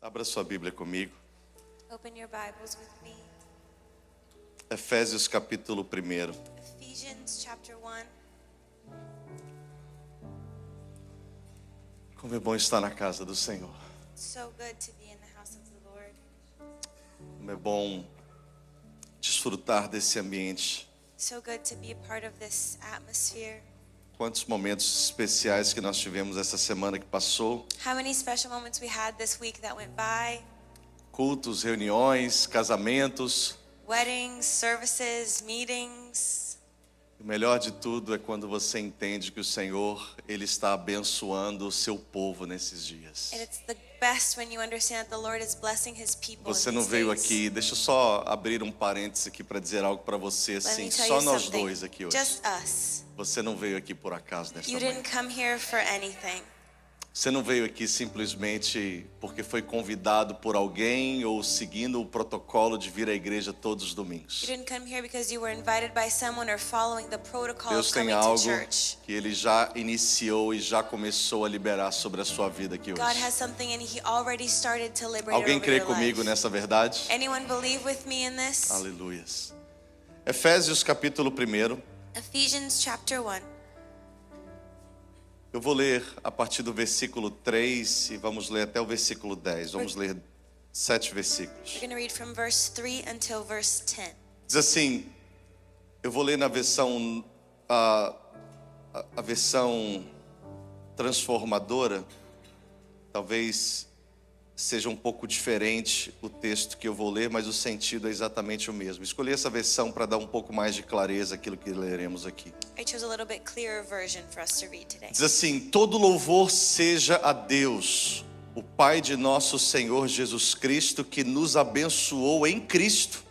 Abra sua Bíblia comigo. Open your Bibles with me. Efésios capítulo 1. Ephesians chapter 1. Como é bom estar na casa do Senhor. So good to be in the house of the Lord. Como é bom desfrutar desse ambiente. So good to be a part of this atmosphere. Quantos momentos especiais que nós tivemos essa semana que passou. How many special moments we had this week that went by. Cultos, reuniões, casamentos. Weddings, services, meetings. O melhor de tudo é quando você entende que o Senhor, Ele está abençoando o seu povo nesses dias. And it's the best when you understand that the Lord is blessing His people. Você in não these veio days. aqui, deixa eu só abrir um parênteses aqui para dizer algo para você, Let assim, me tell só you nós something. dois aqui hoje. Just us. Você não veio aqui por acaso nesta You manhã. didn't come here for anything. Você não veio aqui simplesmente porque foi convidado por alguém ou seguindo o protocolo de vir à igreja todos os domingos. You didn't come here because you were invited by someone or following the protocol Deus of tem coming to algo church. que Ele já iniciou e já começou a liberar sobre a sua vida aqui God hoje. has something and He already started to liberate Alguém over crê your comigo life. nessa verdade? Anyone believe with me in this? Aleluias. Efésios capítulo 1. Ephesians chapter 1. Eu vou ler a partir do versículo 3 e vamos ler até o versículo 10. Vamos ler 7 versículos. We're going to read from verse 3 until verse 10. Diz assim, eu vou ler na versão, a versão transformadora. Talvez seja um pouco diferente o texto que eu vou ler, mas o sentido é exatamente o mesmo. Escolhi essa versão para dar um pouco mais de clareza àquilo que leremos aqui. I chose a little bit clearer version for us to read today. Diz assim, todo louvor seja a Deus, o Pai de nosso Senhor Jesus Cristo, que nos abençoou em Cristo,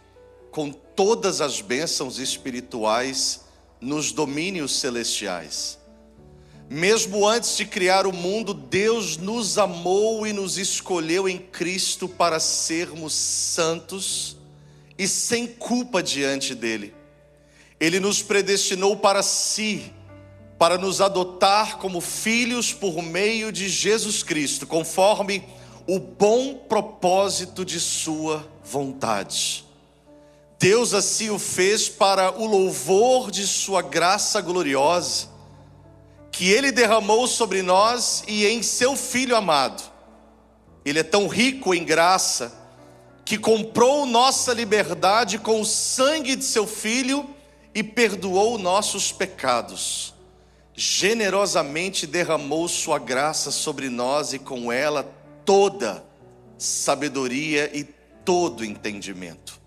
com todas as bênçãos espirituais nos domínios celestiais. Mesmo antes de criar o mundo, Deus nos amou e nos escolheu em Cristo para sermos santos e sem culpa diante dele. Ele nos predestinou para si, para nos adotar como filhos por meio de Jesus Cristo, conforme o bom propósito de sua vontade. Deus assim o fez para o louvor de sua graça gloriosa, que Ele derramou sobre nós e em seu Filho amado. Ele é tão rico em graça, que comprou nossa liberdade com o sangue de seu Filho e perdoou nossos pecados. Generosamente derramou sua graça sobre nós e com ela toda sabedoria e todo entendimento.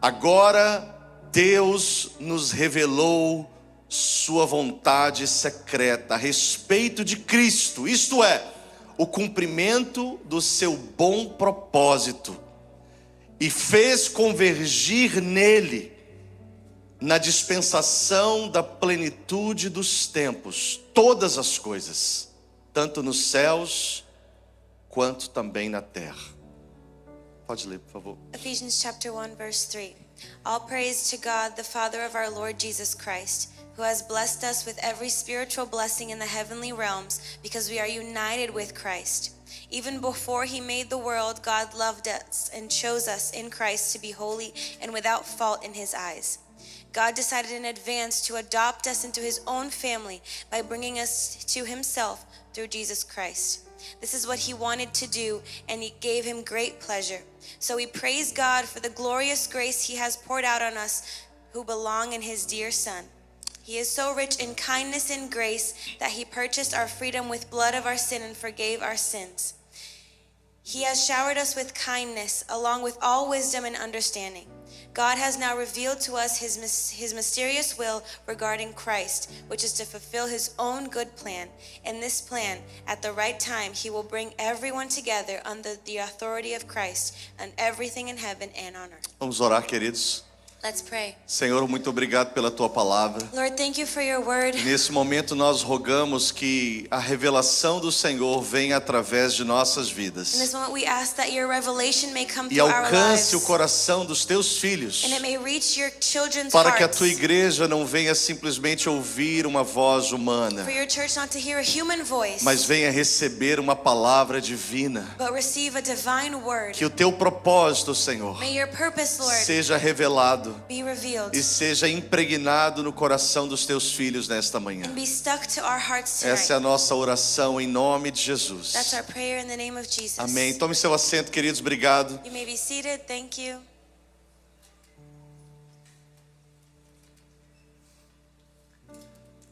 Agora Deus nos revelou sua vontade secreta a respeito de Cristo, isto é, o cumprimento do seu bom propósito, e fez convergir nele, na dispensação da plenitude dos tempos, todas as coisas, tanto nos céus, quanto também na terra. Pode ler, por favor. Ephesians chapter 1 verse 3. All praise to God, the Father of our Lord Jesus Christ, who has blessed us with every spiritual blessing in the heavenly realms, because we are united with Christ. Even before He made the world, God loved us and chose us in Christ to be holy and without fault in His eyes. God decided in advance to adopt us into His own family by bringing us to Himself through Jesus Christ. This is what He wanted to do, and it gave Him great pleasure. So we praise God for the glorious grace He has poured out on us who belong in His dear Son. He is so rich in kindness and grace that He purchased our freedom with blood of our sin and forgave our sins. He has showered us with kindness along with all wisdom and understanding. God has now revealed to us His mysterious will regarding Christ, which is to fulfill His own good plan. In this plan, at the right time, He will bring everyone together under the authority of Christ, and everything in heaven and on earth. Vamos orar, queridos. Let's pray. Senhor, muito obrigado pela tua palavra. Lord, thank you for your word. Nesse momento nós rogamos que a revelação do Senhor venha através de nossas In vidas this moment we ask that your revelation may come e through our alcance o lives. coração dos teus filhos, And it may reach your children's para que a hearts. tua igreja não venha simplesmente ouvir uma voz humana, For your church not to hear a human voice, mas venha receber uma palavra divina. but receive a divine word. Que o teu propósito, Senhor, May your purpose, Lord, seja revelado be revealed e seja impregnado no coração dos teus filhos nesta manhã. and be stuck to our hearts Essa é a tonight. nossa oração em nome de Jesus. That's our prayer in the name of Jesus. Amém. Tome seu assento, queridos. Obrigado. You may be seated. Thank you.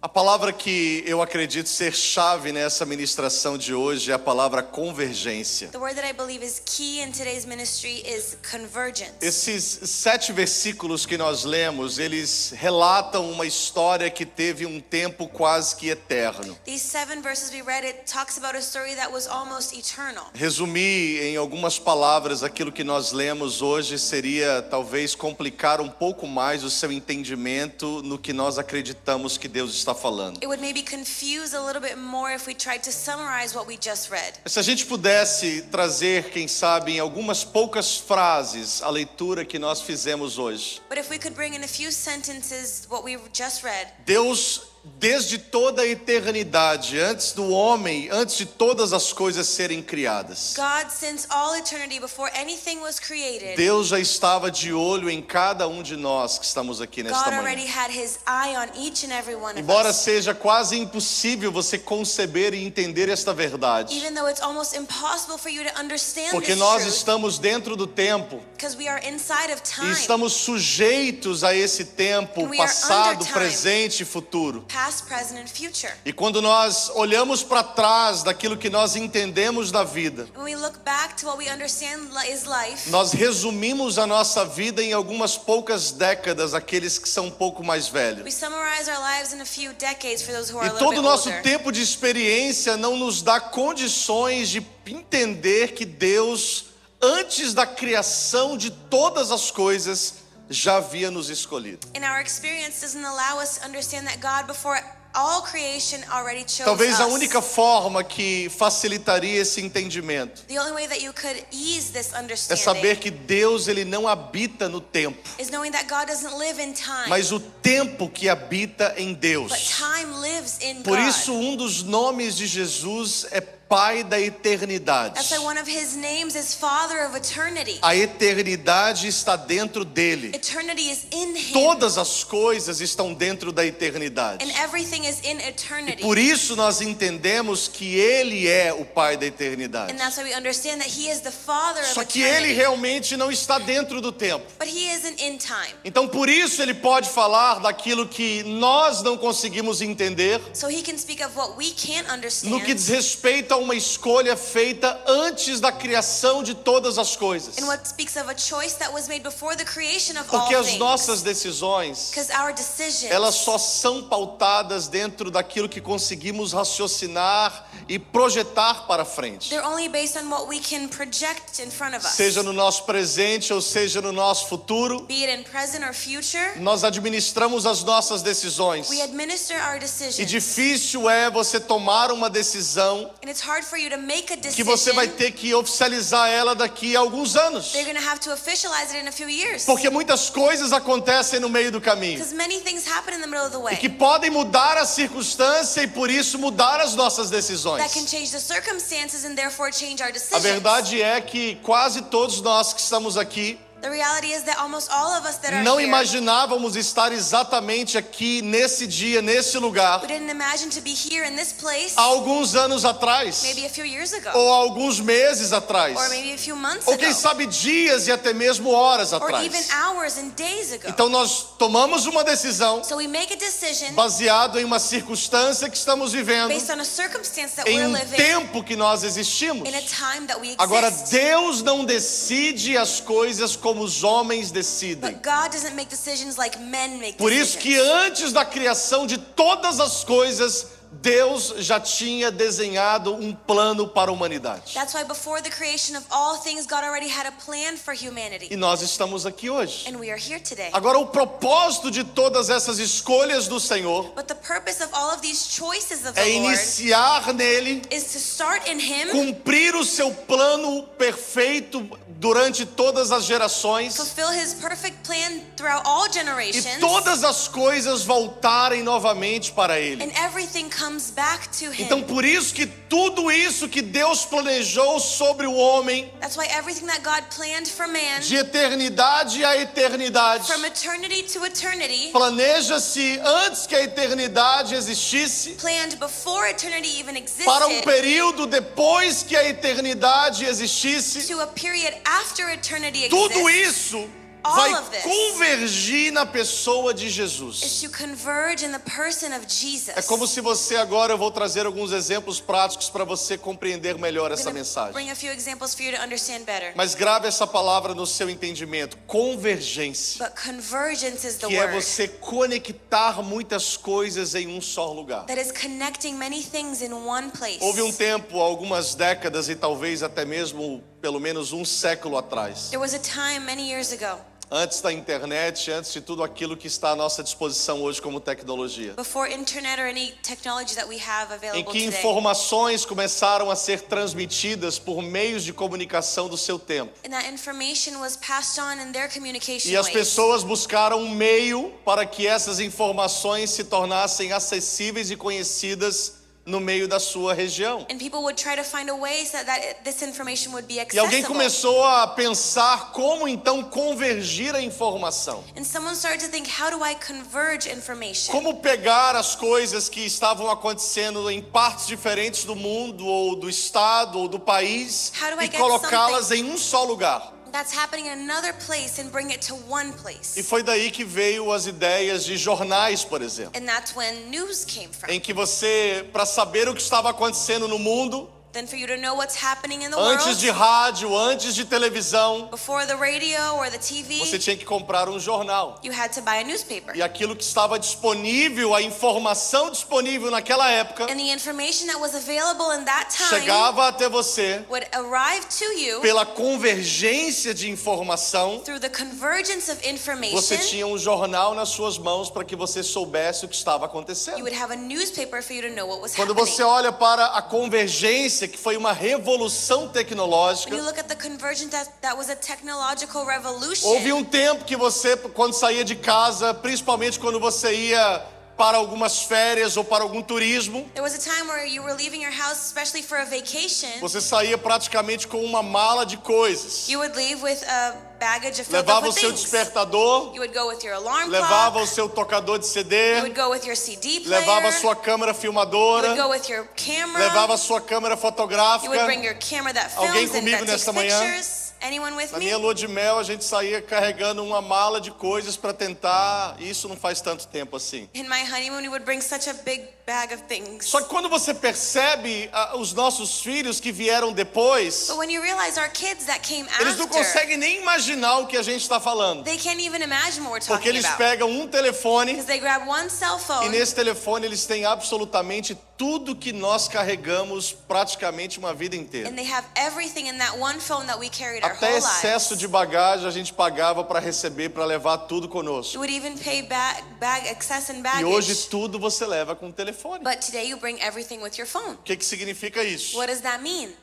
A palavra que eu acredito ser chave nessa ministração de hoje é a palavra convergência. The word that I believe is key in today's ministry is convergence. Esses 7 versículos que nós lemos, eles relatam uma história que teve um tempo quase que eterno. These 7 verses we read, it talks about a story that was almost eternal. Resumir em algumas palavras aquilo que nós lemos hoje seria talvez complicar um pouco mais o seu entendimento no que nós acreditamos que Deus está falando. It would maybe confuse a little bit more if we tried to summarize what we just read. Se a gente pudesse trazer, quem sabe, em algumas poucas frases a leitura que nós fizemos hoje. But if we could bring in a few sentences what we just read, Deus, desde toda a eternidade, antes do homem, antes de todas as coisas serem criadas, God, since all eternity, before anything was created, Deus já estava de olho em cada um de nós que estamos aqui nesta God manhã. already had his eye on each and every one of Embora us. seja quase impossível você conceber e entender esta verdade, Even though it's almost impossible for you to understand porque this nós truth, estamos dentro do tempo because we are inside of e time, estamos sujeitos a esse tempo And we are passado, under time. presente e futuro. past, present, and future. E quando nós olhamos para trás daquilo que nós entendemos da vida, When we look back to what we understand is life, nós resumimos a nossa vida em algumas poucas décadas, aqueles que são um pouco mais we velhos. summarize our lives in a few decades for those who are E a little todo o bit nosso older. tempo de experiência não nos dá condições de entender que Deus, antes da criação de todas as coisas, já havia nos escolhido. And our experience doesn't allow us to understand that God, before all creation, already chose Talvez a us. única forma que facilitaria esse entendimento The only way that you could ease this é understanding saber que Deus, ele não habita no tempo, is knowing that God doesn't live in time, mas o tempo que habita em but Deus. time lives in Por God. isso, um dos nomes de Jesus é Pai da eternidade. That's why one of his names is Father of Eternity. A eternidade está dentro dele. Eternity is in him, Todas as coisas estão dentro da eternidade. and everything is in eternity. Por isso nós entendemos que ele é o Pai da eternidade. And that's why we understand that he is the Father of Só que ele eternity. realmente não está dentro do tempo. But he isn't in time. Então por isso ele pode falar daquilo que nós não conseguimos entender, So he can speak of what we can't understand. no que diz respeito a uma escolha feita antes da criação de todas as coisas. And what speaks of a choice that was made before the creation of all Porque as things. nossas decisões, Because our decisions, elas só são pautadas dentro daquilo que conseguimos raciocinar e projetar para frente. they're only based on what we can project in front of us. Seja no nosso presente ou seja no nosso futuro, Be it in present or future, nós administramos as nossas decisões. we administer our decisions. E difícil é você tomar uma decisão And it's hard for you to make a que decision. você vai ter que oficializar ela daqui a alguns anos. They're going to have to officialize it in a few years. Porque muitas coisas acontecem no meio do caminho. Because many things happen in the middle of the way E que podem mudar a circunstância e por isso mudar as nossas decisões. that can change the circumstances and therefore change our A decisions. verdade é que quase todos nós que estamos aqui The reality is that almost all of us that are não here, imaginávamos estar exatamente aqui nesse dia, nesse lugar, we didn't imagine to be here in this place há alguns anos atrás, maybe a few years ago, ou há alguns meses atrás, or maybe a few months ou quem ago, sabe dias e até mesmo horas or atrás. even hours and days ago. Então nós tomamos uma decisão So we make a decision baseado em uma circunstância que estamos vivendo, based on a circumstance that em we're um living tempo que nós existimos. in a time that we exist. Agora, Deus não decide as coisas como os homens decidem. But God doesn't make decisions like men make Por isso decisions. que antes da criação de todas as coisas, Deus já tinha desenhado um plano para a humanidade. That's why before the creation of all things, God already had a plan for humanity. E nós estamos aqui hoje. And we are here today. Agora, o propósito de todas essas escolhas do Senhor But the purpose of all of these choices of the é Lord iniciar nele, is to start in Him, cumprir o seu plano perfeito durante todas as gerações fulfill His perfect plan throughout all e generations, todas as coisas voltarem novamente para Ele. and everything comes back to Him. Então, por isso que tudo isso que Deus planejou sobre o homem, That's why everything that God planned for man, de eternidade a eternidade, from eternity to eternity, planeja-se antes que a eternidade existisse, planned before eternity even para um existed, período depois que a eternidade existisse. to a period after eternity Tudo exists, isso all vai of this convergir na pessoa de is Jesus. to converge in the person of Jesus. É como se você agora, eu vou trazer alguns exemplos práticos para você compreender melhor I'm essa gonna mensagem. bring a few examples for you to understand better. Mas grave essa palavra no seu entendimento, convergência, But convergence is the que é word você conectar muitas coisas em um só lugar. that is connecting many things in one place. Houve um tempo, algumas décadas e talvez até mesmo pelo menos um século atrás, There was a time many years ago, antes da internet, antes de tudo aquilo que está à nossa disposição hoje como tecnologia, before internet or any technology that we have em available que today. informações começaram a ser transmitidas por meios de comunicação do seu tempo. And that information was passed on in their communication E as ways. pessoas buscaram um meio para que essas informações se tornassem acessíveis e conhecidas no meio da sua região. And people would try to find a way so that this information would be E alguém accessible. começou a pensar como então convergir a informação. And someone started to think, how do I converge information? Como pegar as coisas que estavam acontecendo em partes diferentes do mundo, ou do estado, ou do país, How do I e get colocá-las em um só lugar. That's happening in another place and bring it to one place. E foi daí que veio as ideias de jornais, por exemplo, And that's when news came from. em que você, para saber o que estava acontecendo no mundo, Then for you to know what's happening in the antes de world, rádio, antes de televisão, before the radio or the TV, você tinha que comprar um jornal. you had to buy a newspaper. E aquilo que estava disponível, a informação disponível naquela época, And the information that was available in that time chegava até você would arrive to you pela convergência de informação. through the convergence of Você information. tinha um jornal nas suas mãos para que você soubesse o que estava You acontecendo. would have a newspaper for you to know what was Quando happening. você olha para a convergência, que foi uma revolução tecnológica, When you look at the convergence, that was a technological revolution. houve um tempo que você, quando saía de casa, principalmente quando você ia para algumas férias ou para algum turismo, There was a time where you were leaving your house, especially for a vacation. você saía praticamente com uma mala de coisas. You would leave with a baggage filled up Levava o with seu things. despertador, You would go with your alarm levava o clock. seu tocador de You CD, would go with your CD player. levava a sua câmera You filmadora, would go with your camera. levava a sua câmera You would fotográfica. bring your camera that Alguém films and comigo that takes nesta manhã? pictures. Anyone with Na me? minha lua de mel, a gente saía carregando uma mala de coisas para tentar. Isso não faz tanto tempo assim. In my honeymoon, we would bring such a big bag of things. Só que quando você percebe os nossos filhos que vieram depois, But when you realize our kids that came eles não after, conseguem nem imaginar o que a gente está falando. they can't even imagine what we're Porque talking eles about. pegam um telefone Because they grab one cell e phone, nesse telefone eles têm absolutamente tudo que nós carregamos praticamente uma vida inteira. and they have everything in that one phone that we carried our Até whole excesso lives. de bagagem a gente pagava para receber, para levar tudo conosco. You would even pay bag excess and E baggage. hoje tudo você leva com o telefone. But today you bring everything with your phone. O que significa isso? What does that mean?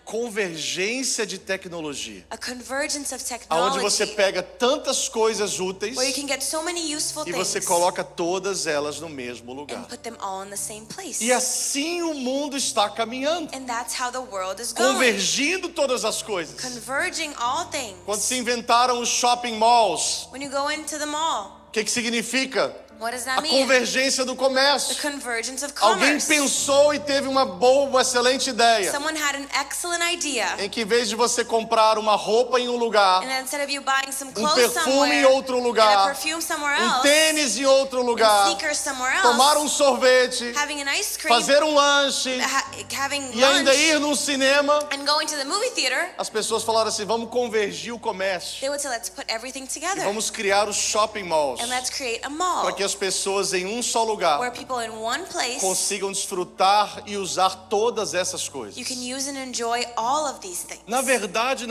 Convergência de tecnologia. A convergence of Aonde você technology. pega tantas coisas úteis Where you can get so many useful e você things coloca todas elas no mesmo lugar. and put them all in the same place. E assim o mundo está caminhando, And that's how the world is going. convergindo todas as coisas. Converging all things. Quando se inventaram os shopping malls, When you go into the mall, o que significa? what does that A mean? convergência do The comércio. convergence of Alguém commerce. pensou e teve uma boa, uma excelente ideia, Someone had an excellent idea. em que em vez de você comprar uma roupa em um lugar, And then instead of you buying some um clothes perfume somewhere, em outro and a lugar, perfume somewhere um else, tênis em outro and lugar, sneakers somewhere else, tomar um sorvete, having an ice cream, fazer um lanche having e ainda lunch, ir num cinema, and going to the movie theater, as pessoas falaram assim: vamos convergir o comércio they would say, let's put everything e together vamos criar os shopping malls and let's create a mall para que as as pessoas em um só lugar where people in one place, consigam desfrutar e usar todas essas coisas. you can use and enjoy all of these things. Na verdade,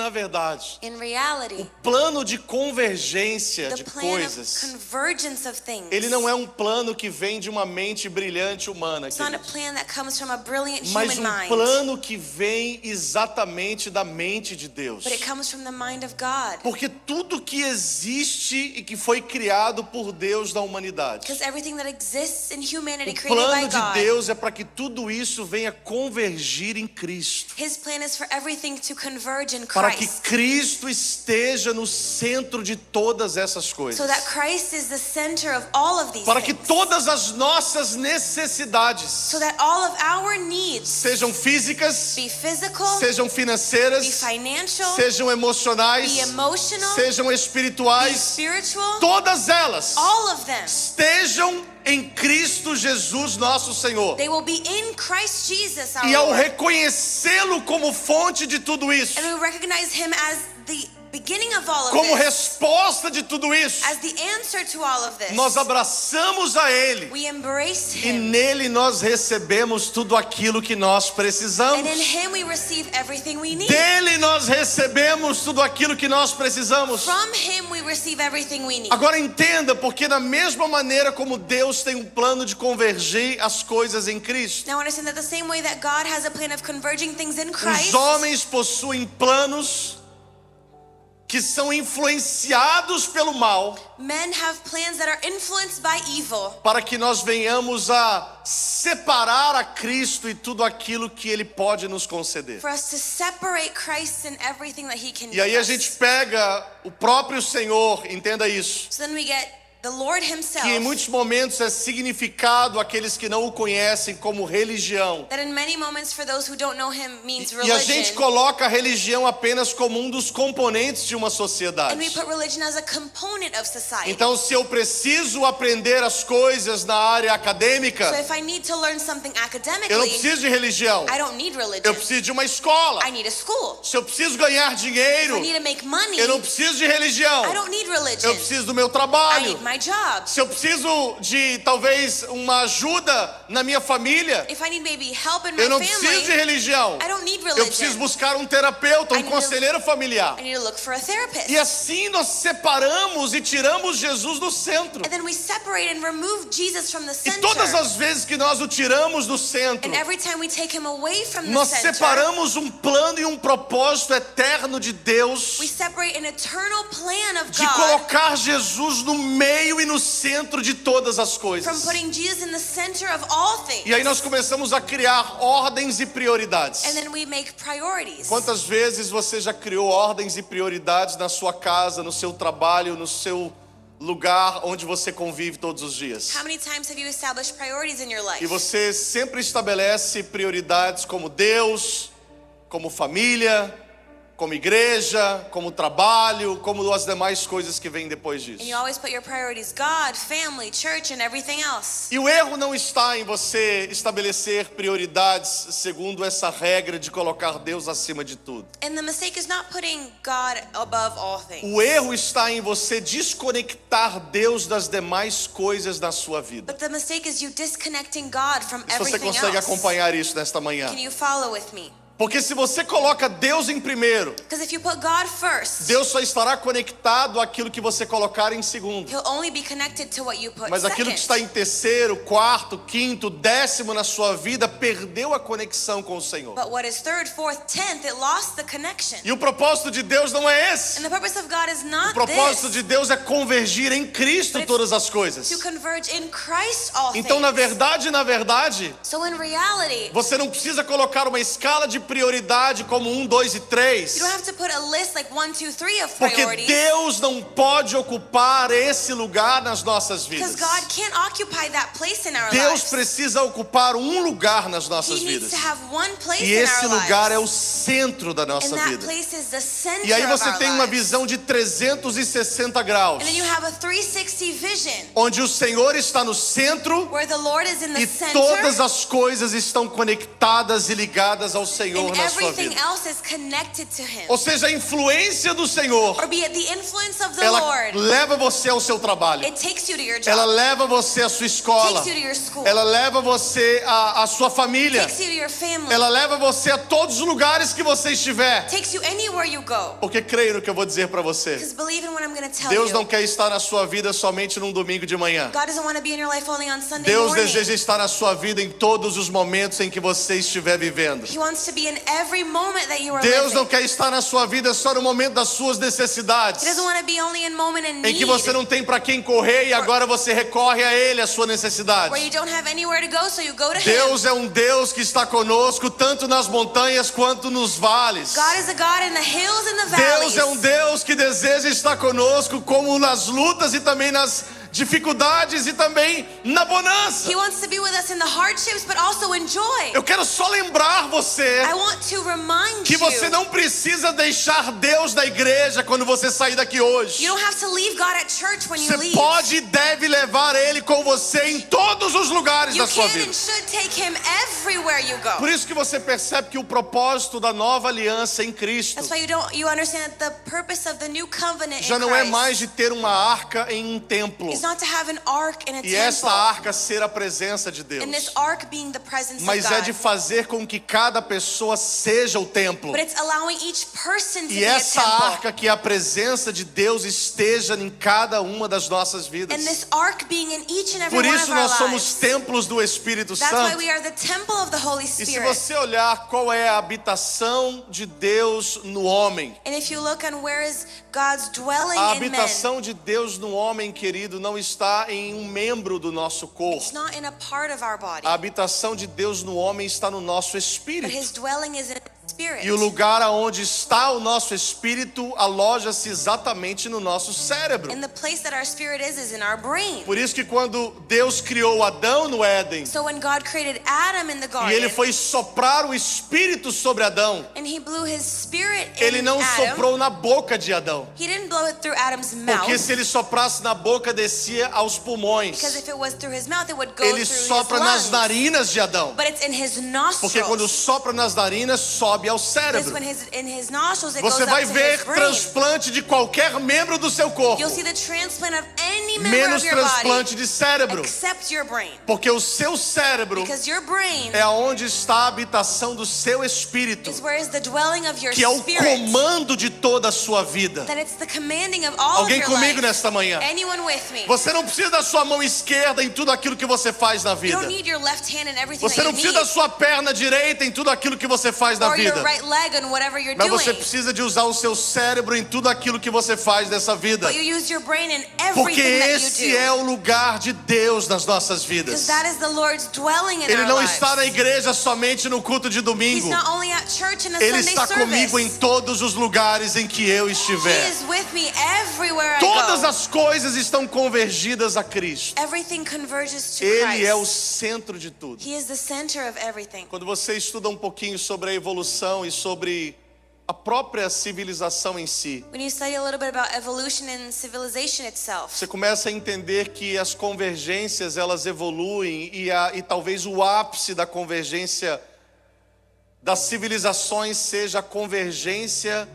In reality, plano de convergência the de plan coisas, of convergence of things, ele não é um plano que vem de uma mente brilhante humana, it's not a queridos, plan that comes from a brilliant mas human mind, plano que vem exatamente da mente de Deus. but it comes from the mind of God. Porque tudo que existe e que foi criado por Deus na humanidade, Because everything that exists in humanity o created by plano de God, Deus é para que tudo isso venha convergir em Cristo. His plan is for everything to converge in Para que Christ. Cristo esteja no centro de todas essas coisas. So that Christ is the center of all of these Para que things. todas as nossas necessidades, So that all of our needs, sejam físicas, be physical, sejam be financeiras, financial, sejam emocionais, be emotional, sejam be espirituais, spiritual, todas elas all of them, estejam em Cristo Jesus nosso Senhor. they will be in Christ Jesus our E ao Lord. reconhecê-lo como fonte de tudo isso, And we recognize Him as the beginning of all of como this, resposta de tudo isso, as the answer to all of this. nós abraçamos a Ele. We embrace E Him. nele nós recebemos tudo aquilo que nós And precisamos. in Him we receive everything we need. Dele nós recebemos tudo aquilo que nós precisamos. From Him we receive everything we need. Agora entenda, porque da mesma maneira como Deus tem um plano de convergir as coisas em Cristo, Now understand that the same way that God has a plan of converging things in os Christ, homens possuem planos que são influenciados pelo mal men have plans that are influenced by evil, para que nós venhamos a separar a Cristo e tudo aquilo que Ele pode nos conceder. for us to separate Christ and everything that He can E aí give a us. gente pega o próprio Senhor, entenda isso, So then we get the Lord Himself, que em muitos momentos é significado àqueles que não o conhecem como religião. that in many moments for those who don't know Him means E a gente religion. coloca a religião apenas como um dos componentes de uma And we sociedade. put religion as a component of society. Então, se eu preciso aprender as coisas na área So acadêmica, if I need to learn something eu não academically, preciso de religião. I don't need religion. Eu preciso de uma escola. I need a school. Se eu preciso ganhar If dinheiro, I need to make money, eu não preciso de religião. I don't need religion. Eu preciso do meu I trabalho. need my job. Se eu preciso de talvez uma ajuda na minha família, If I need maybe help in my eu não preciso de family, religião. I don't need Eu preciso religion. buscar um terapeuta, I um need to- conselheiro familiar. I need to look for a therapist. E assim nós separamos e tiramos Jesus do centro. And then we separate and remove Jesus from the E center. todas as vezes que nós o tiramos do centro, And every time we take Him away from the nós center, separamos um plano e um propósito eterno de Deus we separate an eternal plan of de God colocar Jesus no meio e no centro de todas as from coisas. putting Jesus in the center of all things. E aí nós começamos a criar ordens e prioridades. And then we make priorities. Quantas vezes você já criou ordens e prioridades na sua casa, no seu trabalho, no seu lugar onde você convive todos os dias? How many times have you established priorities in your life? E você sempre estabelece prioridades como Deus, como família, como igreja, como trabalho, como as demais coisas que vêm depois disso. And you always put your priorities God, family, church, and everything else. E o erro não está em você estabelecer prioridades segundo essa regra de colocar Deus acima de tudo. And the mistake is not putting God above all things. O erro está em você desconectar Deus das demais coisas da sua vida. But the mistake is you disconnecting God from Se você everything consegue else. acompanhar isso nesta manhã. Can you follow with me? Porque se você coloca Deus em primeiro, Because if you put God first, Deus só estará conectado àquilo que você colocar em segundo. He'll only be connected to what you put Mas aquilo que está second. em terceiro, quarto, quinto, décimo na sua vida perdeu a conexão com o Senhor. But what is third, fourth, 10th, it lost the connection. E o propósito de Deus não é esse. And the purpose of God is not O propósito this, de Deus é convergir em Cristo But it's todas as coisas. to converge in Christ all Então, things. na verdade, So in reality, você não precisa colocar uma escala de prioridade como 1, 2 e 3. you don't have to put a list like 1, 2, 3 of Porque priorities. Deus não pode ocupar esse lugar nas nossas Because vidas. God can't occupy that place in our Deus lives. precisa ocupar um lugar nas nossas He needs vidas. to have one place E in esse our lugar é o lives. centro da nossa And that vida. place is the center E aí of você our tem uma lives. visão de 360 graus, And then you have a 360 vision onde o Senhor está no centro where the Lord is in the e center todas as coisas estão conectadas e ligadas ao and Senhor and na sua everything vida. else is connected to Him. Ou seja, a influência do Senhor, Or be it the influence of the ela Lord. leva você ao seu trabalho. It takes you to your Ela job. leva você à sua escola. Takes you to your school. Ela leva você à sua família. Takes you to your family. Ela leva você a todos os lugares que você estiver. Takes you anywhere you go. Porque creio no que eu vou dizer para você. Because believe in what I'm going to tell Deus you. não quer estar na sua vida somente num domingo de manhã. God doesn't want to be in your life only on Sunday Deus morning. deseja estar na sua vida em todos os momentos em que você estiver vivendo. He wants to be in every moment that you are Deus living. não quer estar na sua vida só no momento das suas necessidades, He doesn't want to be only in moment in em que need. você não tem para quem correr e agora você recorre a Ele, a sua necessidade. Where you don't have anywhere to go, so you go to Him. Deus é um Deus que está conosco tanto nas montanhas quanto nos vales. God is a God in the hills and the Deus valleys. é um Deus que deseja estar conosco como nas lutas e também nas dificuldades e também na bonança. He wants to be with us in the hardships, but also in joy. Eu quero só lembrar você I want to remind que você you. não precisa deixar Deus da igreja quando você sair daqui hoje. You don't have to leave God at church when you Você leave. pode e deve levar Ele com você em todos os lugares You da sua can vida. and should take Him everywhere you go. Por isso que você percebe que o propósito da nova aliança em Cristo That's why you understand that the purpose of the new covenant já in não é Christ mais de ter uma arca em um templo is not to have an ark in a e esta temple, arca ser a presença de Deus, and this ark being the presence mas of é God. de fazer com que cada pessoa seja o templo. But it's allowing each person to E be a essa temple. arca, que é a presença de Deus, esteja em cada uma das nossas vidas. And this ark being in each and every Por one isso of our nós somos lives. templos do Espírito That's why Santo. we are the temple of the Holy E se Spirit. você olhar qual é a habitação de Deus no homem, And if you look on where is God's dwelling a in men, habitação de Deus no homem, querido, não está em um membro do nosso it's corpo. not in a part of our body, A habitação de Deus no homem está no nosso but espírito. His dwelling is in spirit. E o lugar aonde está o nosso espírito aloja-se exatamente no nosso cérebro. And the place that our spirit is in our brain. Por isso que quando Deus criou Adão no Éden, So when God created Adam in the e ele garden, foi soprar o espírito sobre Adão, and He blew His spirit ele in não Adam, soprou na boca de Adão. He didn't blow it through Adam's mouth, Porque se ele soprasse na boca, descia aos pulmões. because if it was through his mouth, it would go Ele through sopra his nas lungs. narinas de Adão. But it's in his Porque quando nostrils. sopra nas narinas, sobe ao Because cérebro. when in his nostrils, it Você goes vai up to ver his brain. transplante de qualquer membro do seu corpo, You'll see the transplant of any member menos of your body, transplante de cérebro. except your brain. Porque o seu cérebro Because your brain é onde está a habitação do seu espírito, is where is the dwelling of your que é o spirit. comando de toda a sua vida. That it's the commanding of all Alguém of your comigo life. nesta manhã? Anyone with me? Você não precisa da sua mão esquerda em tudo aquilo que você faz na You vida. don't need your left hand in everything Você that não you precisa need. da sua perna direita em tudo aquilo que você faz na Or your vida. right leg on whatever you're Mas doing. você precisa de usar o seu cérebro em tudo aquilo que você faz nessa vida. But you use your brain in Porque everything that esse you do. é o lugar de Deus nas nossas Because vidas. that is the Lord's dwelling in Ele our não lives. está na igreja somente no culto de He's domingo. not only at church in a Ele Sunday está service. comigo em todos os lugares em que eu He estiver. is with me everywhere I Todas go. as coisas estão convergidas a Cristo. Everything converges to Ele é o Christ. centro de tudo. He is the center of everything. Quando você estuda um pouquinho sobre a evolução e sobre a própria civilização em si, When you study a little bit about evolution and civilization itself, você começa a entender que as convergências elas evoluem e talvez o ápice da convergência das civilizações seja a convergência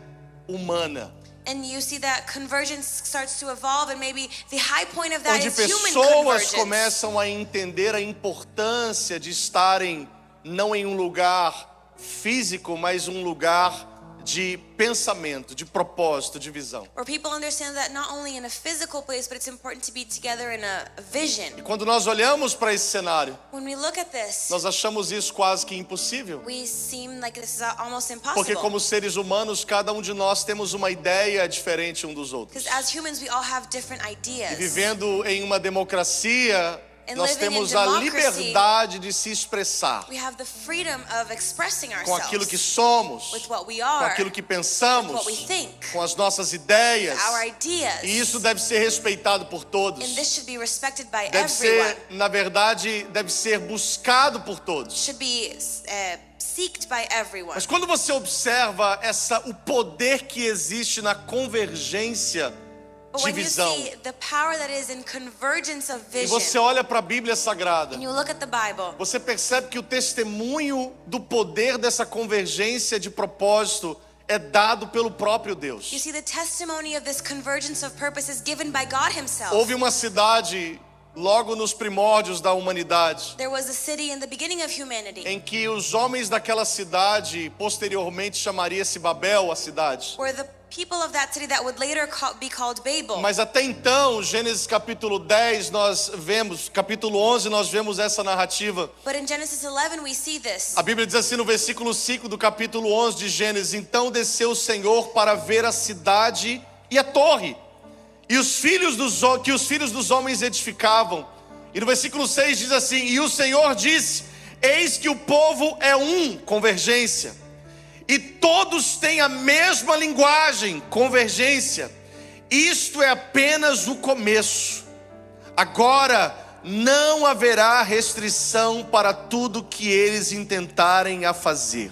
humana, and you see that convergence starts to evolve, and maybe the high point of that onde is human pessoas convergence. começam a entender a importância de estarem não em um lugar físico, mas um lugar de pensamento, de propósito, de visão. Where people understand that not only in a physical place, but it's important to be together in a vision. E quando nós olhamos para esse cenário, When we look at this, nós achamos isso quase que impossível. we seem like this is almost impossible. Porque como seres humanos, cada um de nós temos uma ideia diferente um dos outros. Because as humans, we all have different E ideas. vivendo em uma democracia, And nós living in temos a democracy, liberdade de se expressar We have the freedom of expressing com aquilo que ourselves somos, with what we com are, aquilo que with pensamos, what we think, com as nossas ideias. our ideas. E isso deve ser respeitado por todos. And this should be respected by Deve everyone. ser, na verdade, deve ser buscado por todos. Should be seeked by everyone. Mas quando você observa o poder que existe na convergência But when you divisão. see the power that is in convergence of E vision, você olha para a Bíblia Sagrada, and you look at the Bible, você percebe que o testemunho do poder dessa convergência de propósito é dado pelo próprio you Deus. see the testimony of this convergence of purpose is given by God himself. Houve uma cidade logo nos primórdios da humanidade, There was a city in the beginning of humanity em que os homens daquela cidade, posteriormente chamaria-se Babel, a cidade. where the people of that city that would later be called Babel. Mas até então, Gênesis capítulo 10, nós vemos, capítulo 11, nós vemos essa narrativa. But in Genesis 11 we see this. A Bíblia diz assim no versículo 5 do capítulo 11 de Gênesis: então desceu o Senhor para ver a cidade e a torre, e que os filhos dos homens edificavam. E no versículo 6 diz assim: e o Senhor disse: eis que o povo é convergência, e todos têm a mesma linguagem, convergência. Isto é apenas o começo. Agora não haverá restrição para tudo que eles intentarem a fazer.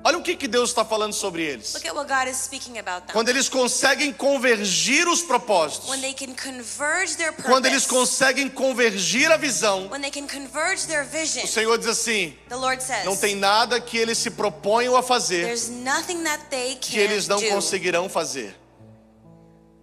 Olha o que Deus está falando sobre eles. Look at what God is speaking about them. Quando eles conseguem convergir os propósitos, When they can converge their quando eles purpose, conseguem convergir a visão, when they can converge their vision, o Senhor diz assim: the Lord says, não tem nada que eles se proponham a fazer there's nothing that they que eles não can't do, conseguirão fazer.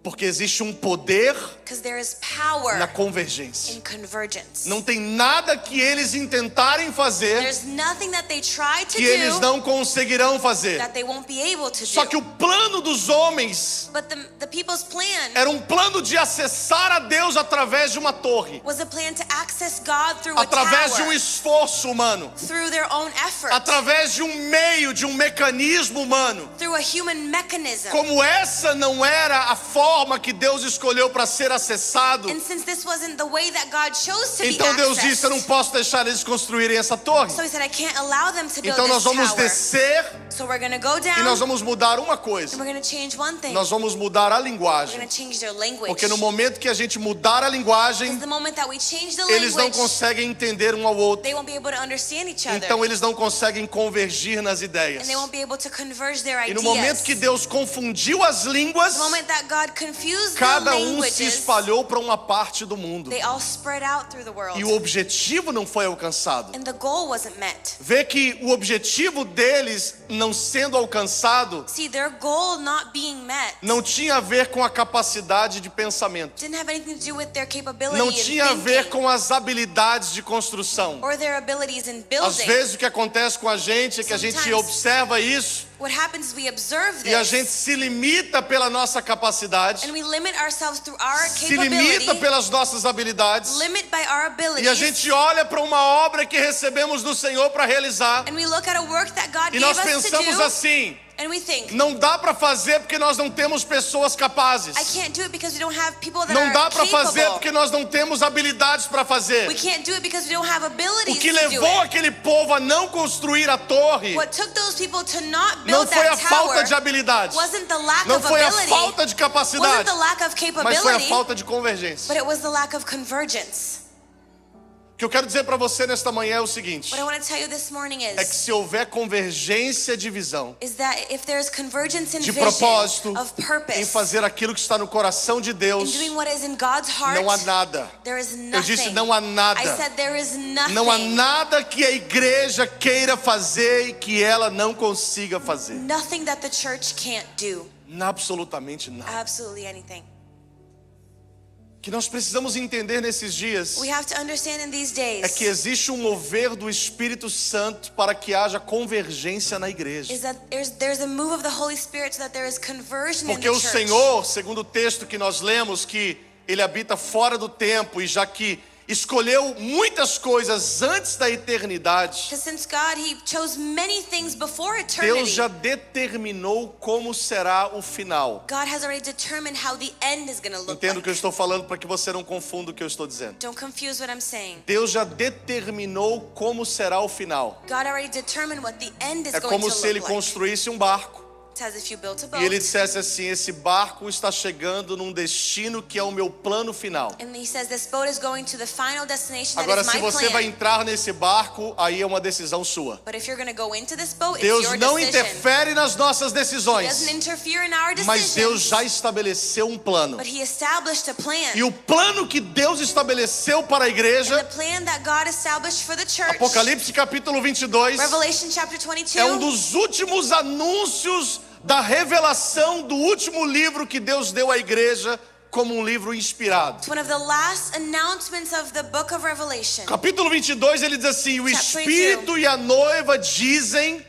Porque existe um poder because there is power na convergência. in convergence. Não tem nada que eles intentarem fazer There's nothing that they try to que eles do não conseguirão fazer. that they won't be able to Só do. que o plano dos homens But the people's plan era um plano de acessar a Deus através de uma torre, was a plan to access God through a através de um tower, esforço humano, through their own effort, através de um meio, de um mecanismo humano. through a human mechanism. Como essa não era a forma que Deus escolheu para ser acessado, And since this wasn't the way that God chose to então be Deus disse: eu não accessed, posso deixar eles construírem essa torre. so he said, I can't allow them to build Então nós this vamos tower. descer So we're going to go down e nós vamos mudar uma and coisa. we're going to change one thing. Nós vamos mudar a We're linguagem. going to change their language. Porque no momento que a gente mudar a linguagem, Because the moment that we change the eles não language, conseguem entender um ao outro. they won't be able to understand each other. Então eles não conseguem convergir nas ideias. And they won't be able to converge their E ideas. no momento que Deus confundiu as línguas, The moment that God confused the cada se languages, espalhou para uma parte do mundo. they all spread out through the world. E o objetivo não foi alcançado. And the goal wasn't met. Vê que o objetivo deles não sendo alcançado See, their goal not being met não tinha a ver com a capacidade de pensamento. didn't have anything to do with their capability Não in tinha a ver thinking com as habilidades de construção. or their abilities in Às building. vezes o que acontece com a gente é que a gente Sometimes observa isso What happens is we observe e a this gente se limita pela nossa capacidade, and we limit ourselves through our se limita capability, pelas nossas habilidades, limit by our abilities, e a gente olha para uma obra que recebemos do Senhor para realizar and we look at a work that God e gave nós us to pensamos do, assim: and we think, não dá para fazer porque nós não temos pessoas capazes. I can't do it because we don't have people that Não are dá para fazer capable. porque nós não temos habilidades para fazer. We can't do it because we don't have O abilities que to do levou it. aquele povo a não construir a torre What took those people to not não build foi a that falta tower de habilidade, wasn't the lack não of foi a ability, falta de wasn't capacidade, the lack of mas foi a capability, falta de convergência. but it was the lack of convergence. O que eu quero dizer para você nesta manhã é o seguinte: What I want to tell you this morning é que is se houver convergência de visão, that if there's convergence in de vision, propósito, of em purpose, fazer aquilo que está no coração de in Deus, doing what is in God's heart, não há nada. there is Eu disse: nothing. não há nada. I said there is nothing. Não há nada que a igreja queira fazer e que ela não consiga fazer. Nothing that the church can't do. Absolutamente nada. Absolutely anything. Que nós precisamos entender nesses dias We have to understand in these é days que existe um mover do Espírito Santo para que haja convergência na igreja. is that there's a move of the Holy Spirit so that there is conversion in Porque the o church. Senhor, segundo o texto que nós lemos, que Ele habita fora do tempo e já que escolheu muitas coisas antes da eternidade, Because since God, He chose many things before Deus eternity, já determinou como será o final. God has already determined how the end is going to look Entendo o like. que eu estou falando para que você não confunda o que eu estou dizendo. Don't confuse what I'm saying. Deus já determinou como será o final. God already determined what the end is É going como to se Ele look like. construísse um barco. It's It's as if you built a boat. E ele dissesse assim: esse barco está chegando num destino que é o meu plano final. And he says this boat is going to the final destination that Agora, is se my você plan. vai entrar nesse barco, aí é uma decisão sua. But if you're going to go into this boat, it's Deus your não decision. interfere nas nossas He decisões, doesn't interfere in our mas Deus decisions. já estabeleceu um plano. But he established a plan. E o plano que Deus estabeleceu para a And igreja, the plan that God established for the church. Apocalipse capítulo 22, Revelation chapter 22. é um dos últimos anúncios da revelação do último livro que Deus deu à igreja como um livro inspirado. It's one of the last announcements of the book of Revelation. Capítulo 22, ele diz assim: o Chapter Espírito e a noiva dizem,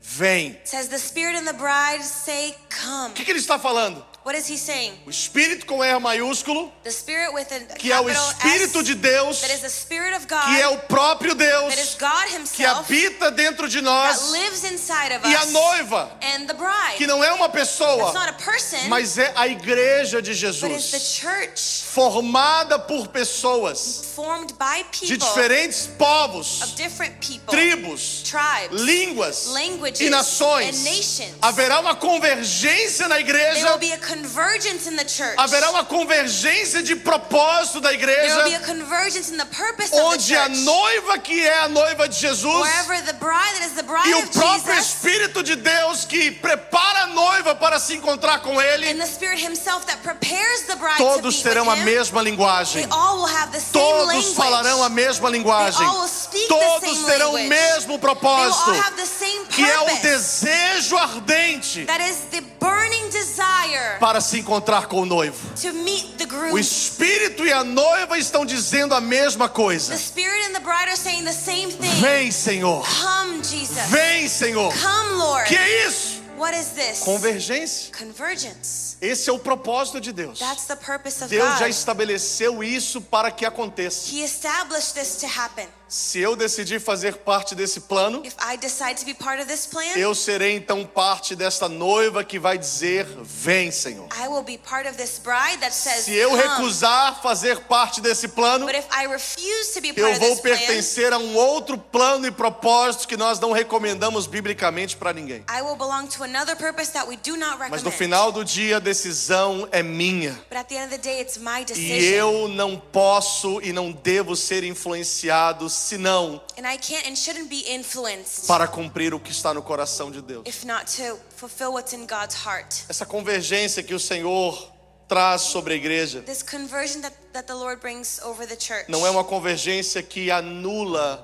vem. It says the Spirit and the bride say, come. O que ele está falando? What is he saying? O Espírito com R maiúsculo, The Spirit with a que é o capital Espírito S, de Deus, that is the Spirit of God, que é o próprio Deus, that is God que himself, habita dentro de that nós, lives inside of e a us, noiva, and the bride. que não é uma It's pessoa, not a person, mas é a igreja de but it's the Jesus, church formada por pessoas formed by de people diferentes povos, of different people, tribos, tribes, línguas languages, e nações. and nations. Haverá uma convergência na There igreja, will be a convergence in the church. haverá uma convergência de propósito da There will be a igreja, convergence in the purpose of the onde a church. noiva que é a noiva de Jesus Wherever the bride that is the bride e o of próprio Jesus, Espírito de Deus que prepara a noiva para se encontrar com and Ele, the Spirit himself that prepares the bride to todos meet terão with a him, mesma linguagem, they all will have the same todos language. falarão a mesma linguagem, They all will speak the todos same terão o language. mesmo They will propósito, all have the same que é o purpose. desejo ardente That is the burning desire para se encontrar com o noivo. to meet the O groom. Espírito e a noiva estão dizendo a mesma coisa. The Spirit and the bride are saying the same thing. Vem, Senhor. Come, Jesus. Vem, Senhor. Come, Lord. Que é isso? What is this? Convergência. Convergence. Esse é o propósito de Deus. That's the purpose of Deus já God. estabeleceu isso para que aconteça. He established this to happen. Se eu decidir fazer parte desse plano, If I decide to be part of this plan, eu serei então parte desta noiva que vai dizer: vem, Senhor. I will be part of this bride that says, Se eu come. recusar fazer parte desse plano, But if I refuse to be part eu of vou this plan, pertencer a um outro plano e propósito que nós não recomendamos biblicamente para ninguém. I will belong to another purpose that we do not Mas recommend. no final do dia a decisão é minha. But at the end of the day, it's my E decision. eu não posso e não devo ser influenciado senão And I can't and shouldn't be influenced para cumprir o que está no coração de Deus. if not to fulfill what's in God's heart. Essa convergência que o Senhor traz sobre a igreja This conversion that the Lord brings over the church. não é uma convergência que anula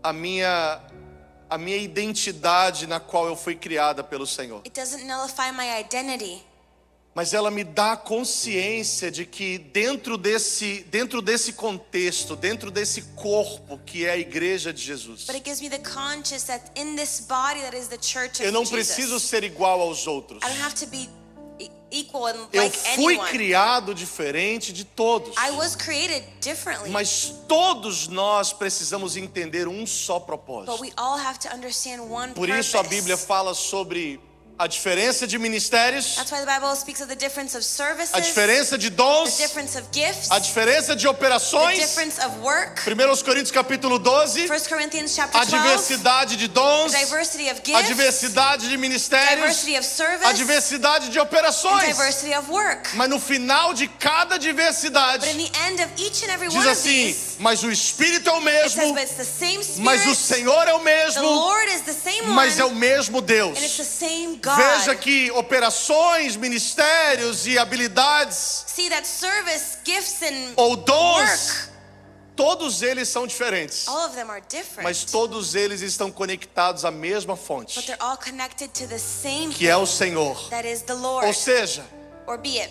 a minha identidade na qual eu fui criada pelo Senhor. It doesn't nullify my identity. Mas ela me dá consciência de que dentro desse contexto, dentro desse corpo que é a igreja de Jesus, But it gives me the conscience that in this body that is the church of eu não Jesus, preciso ser igual aos outros. I don't have to be equal and Eu like fui anyone. criado diferente de todos. I was created differently. Mas todos nós precisamos entender um só But propósito. we all have to understand one Por purpose. isso a Bíblia fala sobre a diferença de ministérios, That's why the Bible speaks of the difference of services, a diferença de the dons, difference of gifts, a diferença de the operações. difference of work. 1 Coríntios capítulo 12, 1 Corinthians chapter a 12, diversidade de dons, diversity of a gifts, diversidade de ministérios, diversity of service, a diversidade de and operações. diversity of work. Mas no final de cada diversidade, But in the end of each and every diz one of assim: these, mas o Espírito é o it says, mesmo, but it's the same mas o Spirit, Senhor é o the mesmo, Lord is the same mas é one, o mesmo Deus. and it's the same God. Veja que operações, ministérios e habilidades See that service, gifts, and ou dons, work, todos eles são diferentes, all of them are different, mas todos eles estão conectados à mesma but fonte, they're all connected to the same que é o thing, Senhor. that is the Lord. Ou seja, Or be it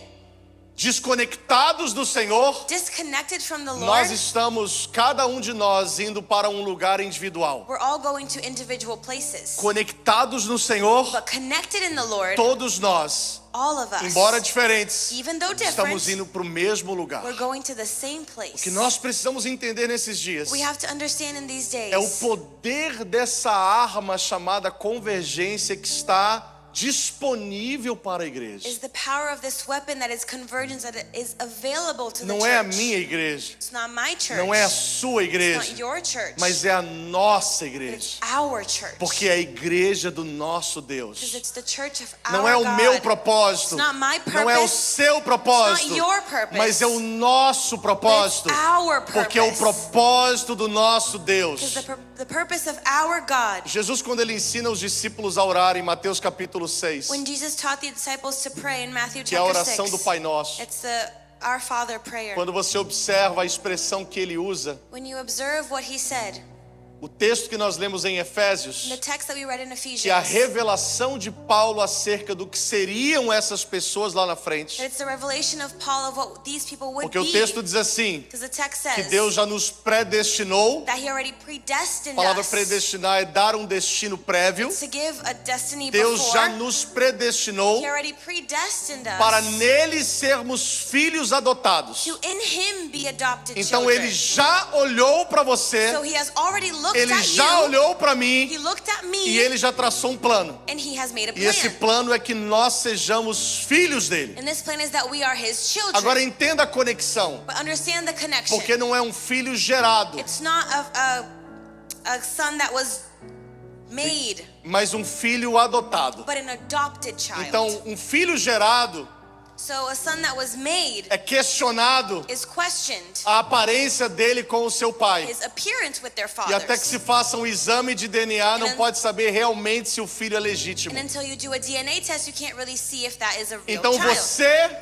desconectados do Senhor, disconnected from the Lord, nós estamos, cada um de nós, indo para um lugar individual. we're all going to individual places. Conectados no Senhor, But connected in the Lord, todos nós, all of us, embora diferentes, even though estamos different, indo para o mesmo lugar. we're going to the same place. O que nós precisamos entender nesses dias We have to understand in these days é o poder dessa arma chamada convergência que está disponível para a igreja. is the power of this weapon that is convergence, that is available to the Não é a church. minha igreja, It's not my church. não é a sua It's igreja, not your church. mas é a nossa It's igreja. our church. Porque é a igreja do nosso Because Deus. it's the church of Não our é o God. meu propósito, It's not my purpose. não é o seu propósito, It's not your purpose. mas é o nosso propósito. But it's our purpose. Porque é o propósito do nosso Deus. Because the purpose of our God. Jesus, quando ele ensina os discípulos a orar em Mateus capítulo 6, When Jesus taught the disciples to pray in Matthew que é a chapter oração 6, do Pai Nosso, it's the Our Father prayer. quando você observa a expressão que ele usa, When you observe what he said, o texto que nós lemos em Efésios, the text that we read in que é a Ephesians, revelação de Paulo acerca do que seriam essas pessoas lá na frente. that it's the revelation of Paul of what these people would Porque o be. texto diz assim, Because the text que says Deus já nos predestinou. that he already A predestined palavra us predestinar é dar um destino prévio. to give a destiny Deus before. já nos predestinou He already predestined us para nele sermos filhos adotados. to in him be adopted Então children. ele já olhou para você, So he has already looked ele at já you. olhou para He mim looked at me e ele já traçou um plano. and he has made a E esse plan. plano é que nós sejamos filhos dele. And this plan is that we are his children. Agora entenda a conexão, But understand the connection. porque não é um filho gerado, It's not a son that was made, mas um filho adotado. but an adopted child. Então, um filho gerado So a son that was made é questionado is questioned, a aparência dele com o seu pai. his appearance with their E até que fathers. se faça um exame de DNA, não And- pode saber realmente se o filho é legítimo. And until you do a DNA test, you can't really see if that is a real Então child. você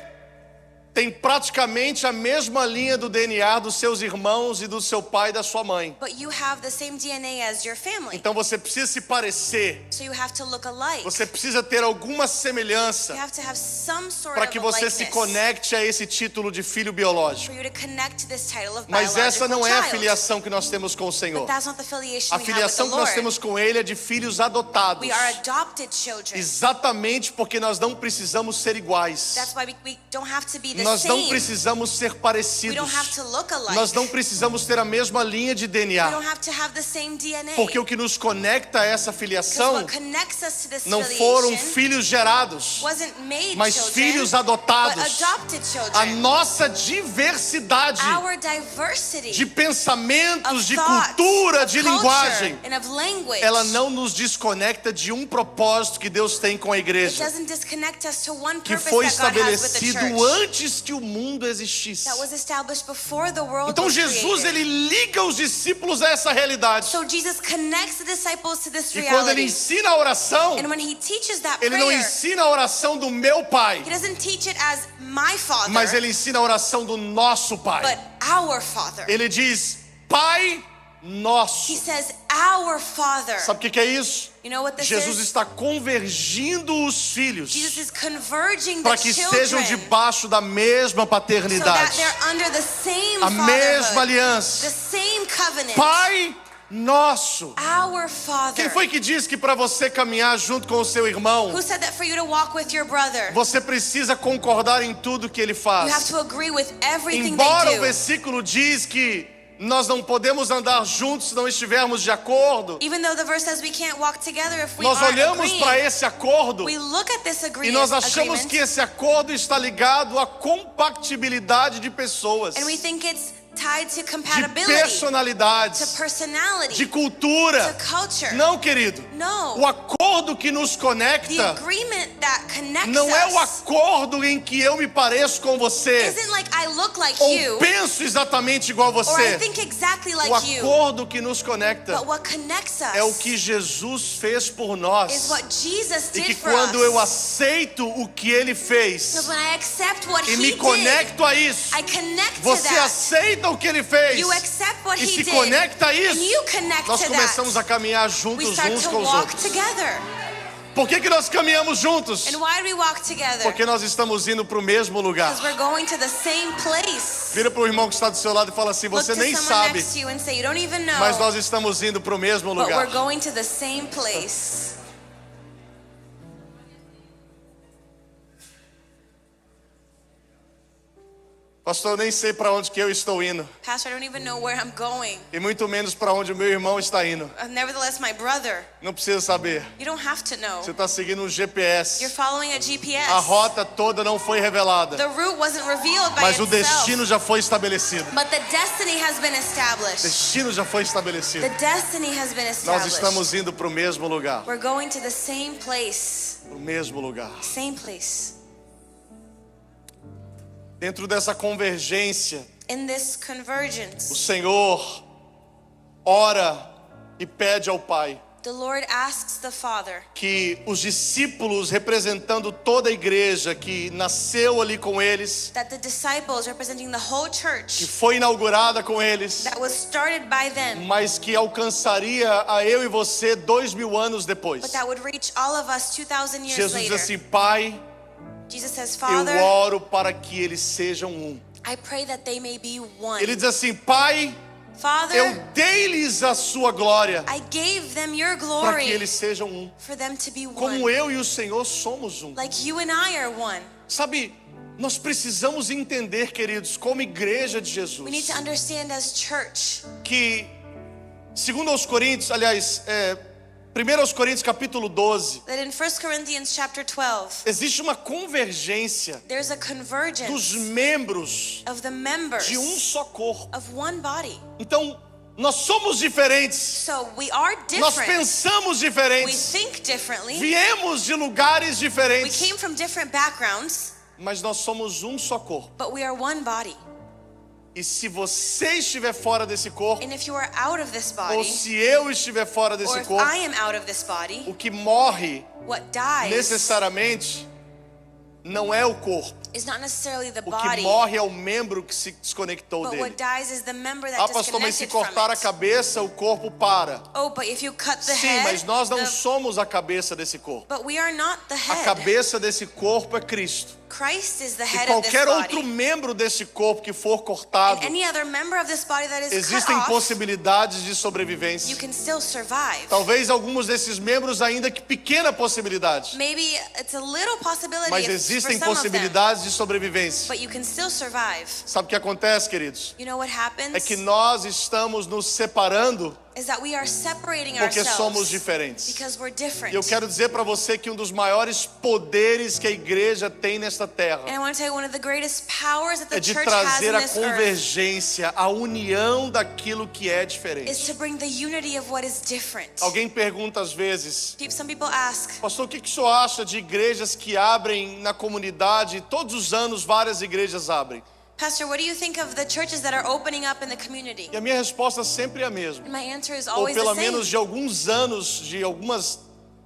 tem praticamente a mesma linha do DNA dos seus irmãos e do seu pai e da sua mãe. But you have the same DNA as your family. Então você precisa se parecer, So you have to look alike. você precisa ter alguma semelhança You have to have some sort para of que a você se likeness conecte a esse título de filho biológico. for you to connect to this title of Mas essa biological não é a child. filiação que nós temos com o Senhor. But that's not the affiliation A we have with the filiação que nós Lord. temos com Ele é de filhos adotados. We are adopted children. Exatamente porque nós não precisamos ser iguais. That's why we don't have to be the Nós não same. precisamos ser We parecidos. don't have to look alike. Nós não precisamos ter a mesma linha de We DNA. don't have to have the same DNA. Porque o que nos conecta a essa Because filiação what connects us to this não foram affiliation filhos gerados, wasn't made mas children, filhos but adotados. adopted A children. nossa diversidade Our diversity de pensamentos, of de thoughts, cultura, of de culture, linguagem, and of language, ela não nos desconecta de um propósito que Deus tem com a it igreja, doesn't disconnect us to one que purpose foi that God has with the estabelecido church antes que o mundo existisse. that was established before the world Então was Jesus, created. ele liga os discípulos a essa realidade. So Jesus connects the disciples to this E quando ele reality. ensina a oração, And when he teaches that ele não prayer, ensina a oração do meu pai, he doesn't teach it as my Father, mas ele ensina a oração do nosso pai. but our Father. Ele diz, Pai Nosso. He says, our Father. Sabe o que é isso? You know what this Jesus is? está convergindo os filhos Jesus is converging para the que children estejam debaixo da mesma so that paternidade, they're under the same a mesma fatherhood, the aliança. same covenant. Pai Nosso. Our Father. Quem foi que disse que para você caminhar junto com o seu irmão, Who said that for you to walk with your brother, você precisa concordar em tudo que ele you have faz? to agree with everything Embora they o do? versículo diz que nós não podemos andar juntos se não estivermos de acordo, Even though the verse says we can't walk together if we nós aren't olhamos agreeing, para esse acordo we look at this e nós achamos agreement que esse acordo está ligado à compatibilidade de pessoas, and we think it's tied to de compatibility, to personalidades, personality, de cultura. to culture. Não, querido. No. O acordo que nos The conecta agreement that connects não é o us acordo em que eu me pareço com você isn't like I look like ou you penso exatamente igual a or I você. think exactly O like you. acordo que nos conecta But what connects us é o que Jesus fez por is nós. what Jesus E did que for quando us. eu aceito o que ele fez Because when I accept what e he me did, conecto a isso, I connect to você that. aceita o que ele fez You accept what e he se did, conecta a and isso, you connect nós to começamos a that. caminhar We juntos start uns to com os walk outros. together. Por que nós caminhamos juntos? And why do we walk together? Porque nós estamos indo para o mesmo lugar. Because we're going to the same place. Vira para o irmão que está do seu lado e fala assim, Look você to nem someone sabe, next to you and say, you don't even know, mas nós estamos indo para o mesmo but we're lugar. going to the same place. Pastor, eu nem sei para onde que eu estou indo. Pastor, I don't even know where I'm going. E muito menos para onde o meu irmão está indo. Nevertheless, my brother, Não precisa saber. you don't have to know. Você está seguindo um GPS. You're following a GPS. A rota toda não foi revelada. The route wasn't revealed by Mas o itself. destino já foi estabelecido. But the destiny has been O established. destino já foi estabelecido. The destiny has been Nós established. estamos indo para o mesmo lugar. We're going to the same place. Para o mesmo lugar. Same place. Dentro dessa convergência, In this o convergence, Senhor ora e pede ao Pai the Lord asks the Father que os discípulos, representando toda a igreja que nasceu ali com eles, that the disciples representing the whole que church foi inaugurada com eles, that was started by them, mas que alcançaria a eu e você 2000 anos depois. but that would reach all of us 2,000 years Jesus diz later. assim: Pai, Jesus says, eu Father, oro para que eles sejam um. I pray that they may be one. Ele diz assim: Pai, eu Father, dei-lhes a sua glória I gave them your para que glory eles sejam um. for them to be Como one. eu e o Senhor somos um. Like you and I are one. Sabe, nós precisamos entender, queridos, como igreja de Jesus, We need to understand as church que, segundo aos Coríntios, aliás, 1 aos Coríntios capítulo 12, that in 1 Corinthians chapter 12, existe uma convergência there's a dos convergence membros of the members de um só corpo. of one body. Então, nós somos diferentes, So we are nós different. pensamos We diferentes, think differently. viemos de lugares We diferentes, came from different backgrounds, mas nós somos um só corpo. but we are one body. E se você estiver fora desse corpo, And if you are out of this ou body, se eu estiver fora or desse if corpo, I am out of this body, o que morre what dies necessariamente não é o corpo. is not necessarily the O que body, morre é o membro que se desconectou but what dele. dies is the member that Ah, pastor, mas se disconnected from cortar a it. cabeça, o corpo para. Oh, but if you cut the Sim, head, mas nós não the- somos a cabeça desse corpo. but we are not the A head. cabeça desse corpo é Cristo. Christ is the E head of this qualquer outro body. membro desse corpo que for cortado, And any other member of this body that is cut existem off, possibilidades de you sobrevivência. can still survive. Talvez alguns desses membros ainda que pequena possibilidade, Maybe it's a little possibility mas for existem some of them, possibilidades de sobrevivência. but you can still survive. Sabe o que acontece, queridos? You know what happens? É que nós estamos nos separando Is that we are separating porque ourselves somos diferentes. because we're different. E eu quero dizer para você que um dos maiores poderes que a igreja tem nesta terra And I want to tell you one of the greatest powers that the é de church has trazer in a this earth convergência, a união daquilo que é is diferente. to bring the unity of what is different. Alguém pergunta às vezes: Some people ask, pastor, o que o senhor acha de igrejas que abrem na comunidade? Todos os anos várias igrejas abrem. Pastor, what do you think of the churches that are opening up in the community? E a minha resposta sempre é a mesma. And my answer is Ou always pelo the same. menos de alguns anos,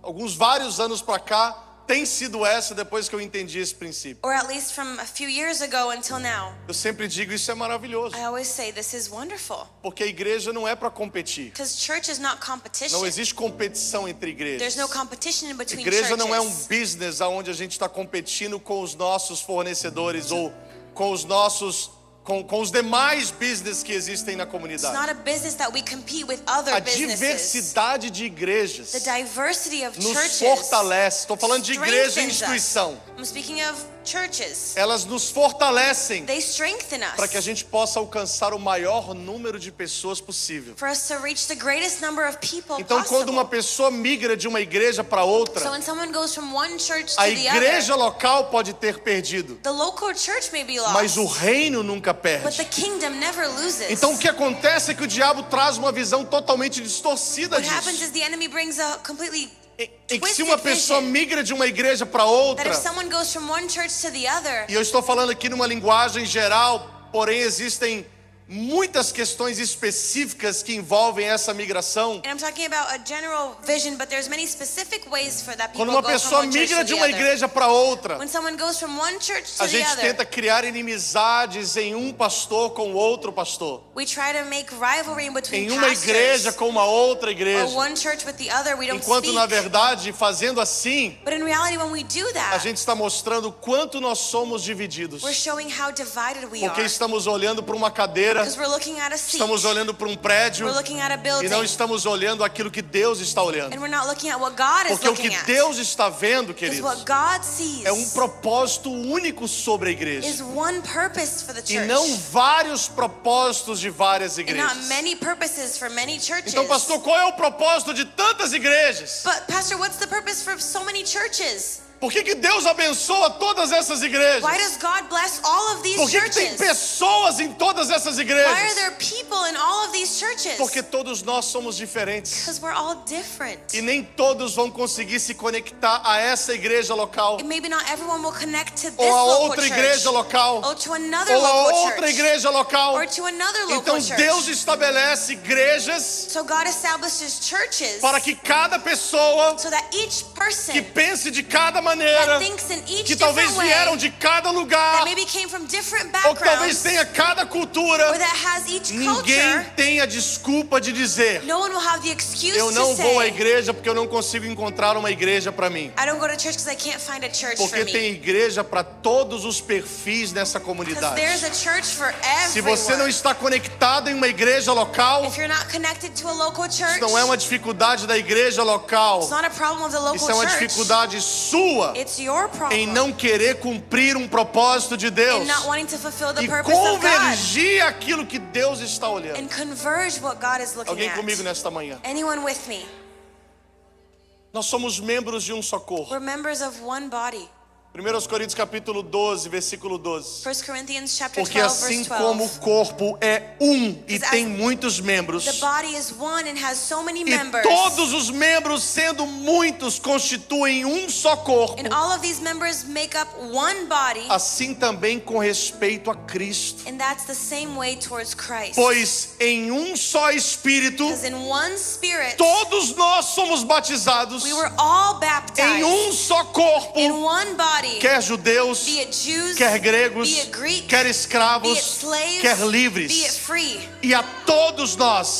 alguns vários anos para cá, tem sido essa depois que eu entendi esse princípio. Or at least from a few years ago until now. Eu sempre digo, isso é maravilhoso, I always say this is wonderful. porque a igreja não é para competir. Because church is not competition. Não existe competição entre There's igrejas. no competition in between Igreja não é um churches. business onde a gente está competindo com os nossos fornecedores ou com os nossos com os demais business que existem na It's comunidade. not a business that we compete with other A businesses. diversidade de igrejas The diversity of nos churches fortalece. Estou falando de igreja e strengthens us. instituição. I'm speaking of churches. Elas nos fortalecem They strengthen para que a us gente possa alcançar o maior número de pessoas possível. for us to reach the greatest number of people Então, quando uma possible. pessoa migra de uma igreja para So outra, when someone goes from one church to a the igreja other, local pode ter perdido, the local church may be mas lost, o reino nunca but perde. the kingdom never loses. Então o que acontece é que o diabo traz uma visão totalmente distorcida What happens disso. is the enemy brings a completely Em que se twisted uma pessoa vision migra de uma igreja para that outra, if someone goes from one church to the other, e eu estou falando aqui numa linguagem geral, porém existem muitas questões específicas que envolvem essa migração. and I'm talking about a general vision, but there's many specific ways for that people Quando uma go from pessoa one church migra to de the uma other. igreja para outra, When someone goes from one church to a the gente other, tenta criar inimizades em um pastor com outro pastor, we try to make rivalry in between em uma igreja pastors, com uma outra or igreja, one church with the other. We don't enquanto speak. na verdade, fazendo assim, But in reality, when we do a that, gente está mostrando o quanto nós somos divididos. we're showing how divided we Porque are. estamos olhando para uma cadeira cadeira, Because we're looking at a seat. estamos olhando para um prédio We're looking at a e building. não estamos olhando aquilo que Deus está olhando. And we're not looking at what God is Porque o que looking at. Deus está vendo, Because queridos, what God sees é um propósito único sobre a igreja. is one purpose for the E church. não vários propósitos de várias And not igrejas. many purposes for many churches. Então, pastor, qual é o propósito de tantas igrejas? But Pastor, what's the purpose for so many churches? Por que Deus abençoa todas essas igrejas? Why does God bless all of these Por que tem churches? pessoas em todas essas Why are igrejas? there people in all of these churches? Porque todos nós somos diferentes. Because we're all different. E nem todos vão conseguir se conectar a essa igreja local, And maybe not everyone will connect to this ou a local outra church, igreja local, or to another ou a local outra church, igreja local. or to another local Então church. Deus estabelece igrejas So God establishes churches para que cada pessoa so that each person que pense de cada that maneira, thinks in each que talvez different vieram way, de cada that lugar, maybe came from different ou que talvez backgrounds, tenha cada cultura, or that has each ninguém culture, tenha desculpa de dizer: no one will have the excuse eu to não vou à say, igreja porque eu não consigo encontrar uma igreja para mim. I don't go to church because I can't find a church for Porque me. tem igreja para todos os perfis nessa Because comunidade. there's a church for Se você não everyone. está conectado em uma igreja local, If you're not connected to a local church, isso não é uma dificuldade da igreja local. it's not a problem of the local Isso é uma church. dificuldade sua It's your problem em não querer cumprir um propósito de Deus in not wanting to fulfill the e purpose of God convergir aquilo que Deus está olhando. and converge what God is looking Alguém at. comigo nesta manhã? Anyone with me? Nós somos membros de um só corpo. We're members of one body. 1 Coríntios capítulo 12, versículo 12. 1 Corinthians chapter Porque 12 assim verse 12. como o corpo é um e Because tem as muitos membros, The body is one and has so many e members. todos os membros, sendo muitos, constituem um só corpo, And all of these members make up one body. assim também com respeito a Cristo. And that's the same way towards Christ. Pois em um só Espírito, Because in one spirit, todos nós somos batizados we were all em baptized um só corpo, in one body. quer judeus, Be it Jews, quer gregos, be it Greek, quer be it escravos, slaves, quer be it livres. free. E a todos And nós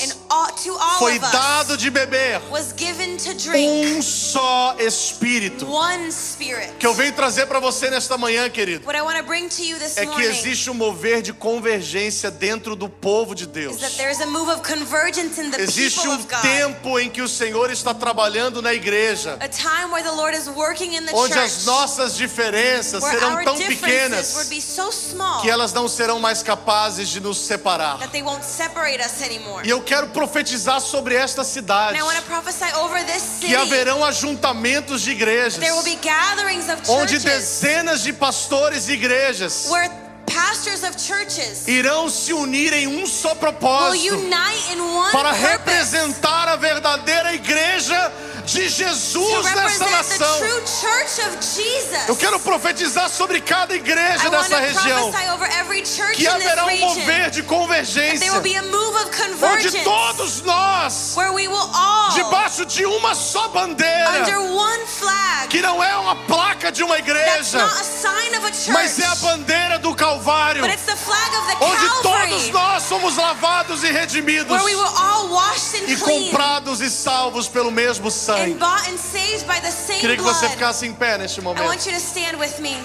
to all foi of us dado de beber was given to drink um só Espírito. one spirit. Que eu venho trazer para você nesta manhã, querido, What I want to bring to you this é que morning existe um mover de convergência dentro do povo de is Deus. that there's a move of convergence in the Existe people um of God. tempo em que o Senhor está trabalhando na igreja, A time where the Lord is working in the onde church. as nossas diferenças Where serão our tão differences pequenas would be so small que elas não serão mais capazes de nos separar. that they won't separate us anymore. E eu quero profetizar sobre esta cidade And I want to prophesy over this city. que haverão ajuntamentos de igrejas, There will be gatherings of onde churches dezenas de pastores e igrejas where pastors of churches irão se unir em um só will propósito unite in one para purpose representar a verdadeira igreja de to Jesus nessa represent the nação. true church of Jesus. Eu quero profetizar sobre cada igreja I want dessa to região prophesy over every church que in this haverá um region. mover de There convergência, will be a move of onde convergence todos nós, where we will all debaixo de uma só under bandeira, one flag. que não é uma placa de uma That's igreja, not a sign of a church, mas é a bandeira do Calvário, but it's the flag of the onde todos Calvary, nós somos lavados e redimidos where we were all washed and e clean comprados e salvos pelo mesmo and sangue. bought and saved by the same Queria que você blood. ficasse em pé neste I momento. want you to stand with me.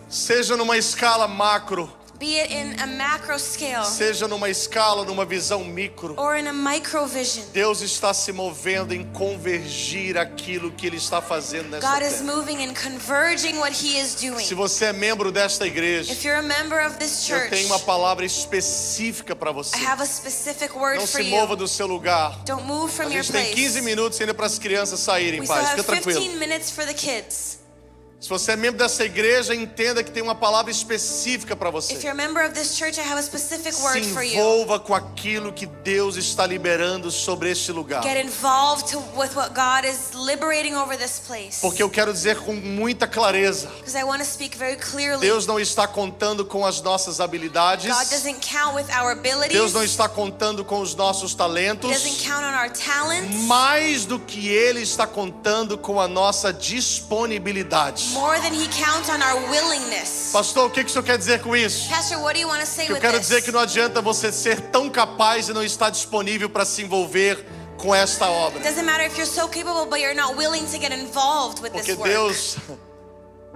Seja numa escala macro, Be it in a macro scale seja numa escala, numa visão micro, or in a micro vision. Deus está se movendo em convergir aquilo que Ele está fazendo nessa God is terra. moving and converging what He is doing. Se você é membro desta igreja, If you're a member of this eu church, tenho uma palavra específica para você. I have a specific word Não for se mova you. do seu lugar. Don't move A from your gente tem 15 place. minutos ainda para as crianças saírem, We still pai. have Fica tranquilo. 15 minutes for the kids. Se você é membro dessa igreja, entenda que tem uma palavra específica para você. If you're a member of this church, I have a specific Se word for you. envolva com aquilo que Deus está liberando sobre este lugar. Get involved with what God is liberating over this place. Porque eu quero dizer com muita clareza, Because I want to speak very clearly. Deus não está contando com as nossas habilidades. God doesn't count with our abilities. Deus não está contando com os nossos He talentos. doesn't count on our talents. Mais do que Ele está contando com a nossa disponibilidade. More than He counts on our willingness. Pastor, o que o senhor quer dizer com isso? Pastor, what do you want to say Eu with quero this? dizer que não adianta você ser tão capaz e não estar disponível para se envolver com esta obra. It doesn't matter if you're so capable, but you're not willing to get involved with Porque this work. Deus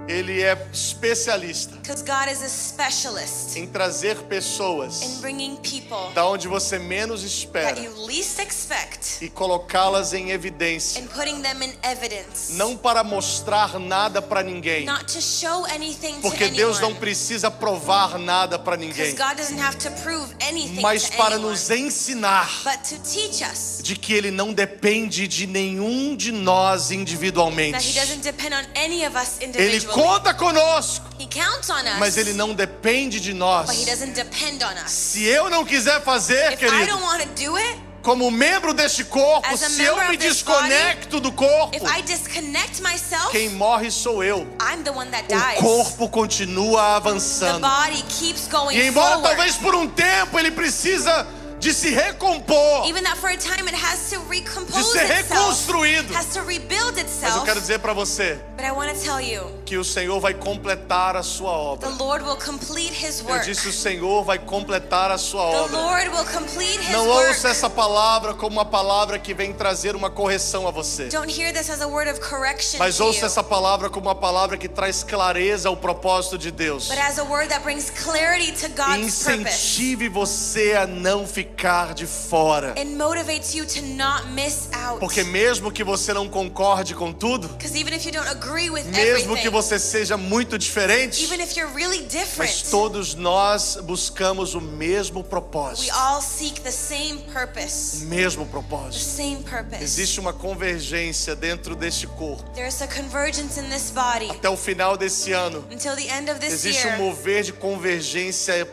Ele é especialista Because God is a specialist em trazer in pessoas bringing people da onde você menos that espera you least expect e colocá-las em evidência, and putting them in evidence. não para mostrar nada para ninguém, Not to show anything to porque Deus não anyone. precisa provar nada para Because ninguém, God doesn't have to prove anything mas to para anyone. nos ensinar But to teach us de que Ele não depende de nenhum de nós that He individualmente. doesn't depend on any of us Ele individually. conta conosco, He counts on us, mas Ele não depende de nós. but He doesn't depend on us. Se eu não quiser fazer, If I querido, don't want to do it, como membro deste corpo, As a se eu member me of this desconecto do corpo, if I disconnect myself, quem morre sou eu. I'm the one that O dies. corpo continua The avançando. body keeps going E embora forward. talvez por um tempo ele precisa de se recompor, Even that for a time it has to de recompose ser itself, reconstruído. has to rebuild Mas eu itself. quero dizer para você But I want to tell you, que o Senhor vai completar a sua obra. the Lord will complete His Eu work. disse: o Senhor vai completar a sua The obra. Lord will complete His Não work. ouça essa palavra como uma palavra que vem trazer uma correção a você, Don't hear this as a word of correction mas to ouça you, essa palavra como uma palavra que traz clareza ao propósito de Deus. but as a word that brings clarity to E God's purpose incentive você a não ficar de fora. and motivates you to not miss out. Porque mesmo que você não concorde com tudo, Because even if you don't agree with mesmo que everything, você seja muito diferente, even if you're really mas different, todos nós buscamos o mesmo we propósito. all seek the same O purpose. mesmo The propósito. same purpose. Existe uma convergência dentro deste corpo. There's a convergence in this body. Até o final desse ano, Until the end of this existe um year, mover de convergência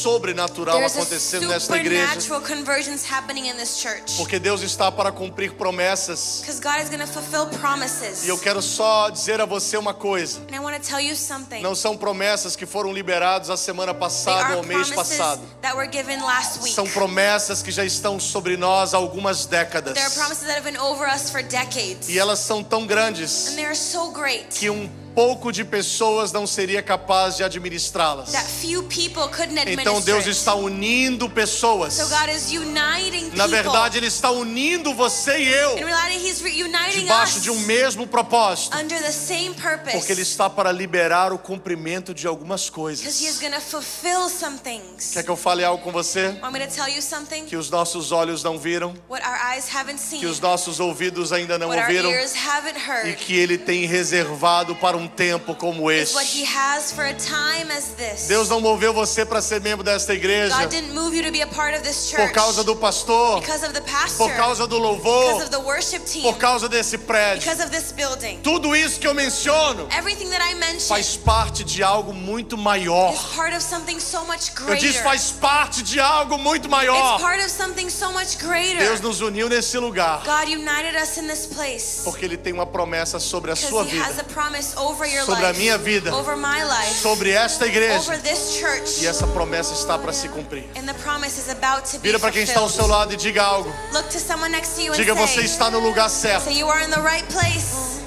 sobrenatural there's a acontecendo nesta igreja. supernatural convergence happening in this church. Porque Deus está para cumprir promessas. Because God is going to fulfill promises. E eu quero só dizer a você uma coisa. And I want to tell you something. Não são promessas que foram liberadas a semana They passada are ou mês promises passado. that were given last week. São promessas que já estão sobre nós há algumas décadas. There are promises that have been over us for decades. E elas são tão grandes And they are so great que pouco de pessoas não seria capaz de administrá-las. that few people couldn't administer Então Deus it. está unindo pessoas. So God is uniting people. Na verdade, Ele está unindo você e eu In reality, He's reuniting debaixo us de um mesmo propósito. under the same purpose. Porque Ele está para liberar o cumprimento de algumas Because He is coisas. going to fulfill some things. Quer que eu fale algo com você? Want me to tell you something? Que os nossos olhos não viram, What our eyes haven't seen, que os nossos ouvidos ainda não what our ouviram, ears haven't e heard, que Ele tem reservado para um tempo como is what He este. has for a time as this. Deus não moveu você para ser membro desta igreja God didn't move you to be a part of this church por causa do pastor, because of the pastor, por causa do because louvor, of the worship team, por causa desse prédio. because of this building. Tudo isso que eu menciono Everything that I mentioned faz parte de algo muito maior. is part of something so much Eu greater. disse, faz parte de algo muito It's maior. part of something so much greater. Deus nos uniu nesse lugar God united us in this place porque Ele tem uma promessa sobre a sua because He has vida, a promise over your sobre a life, minha vida, over my life, sobre esta igreja, over this church. e essa promessa está para se cumprir. And the promise is about to be Vira para quem está ao seu fulfilled. lado e diga algo. Look to someone next to you and Diga, você say, está no lugar certo. say you are in the right place.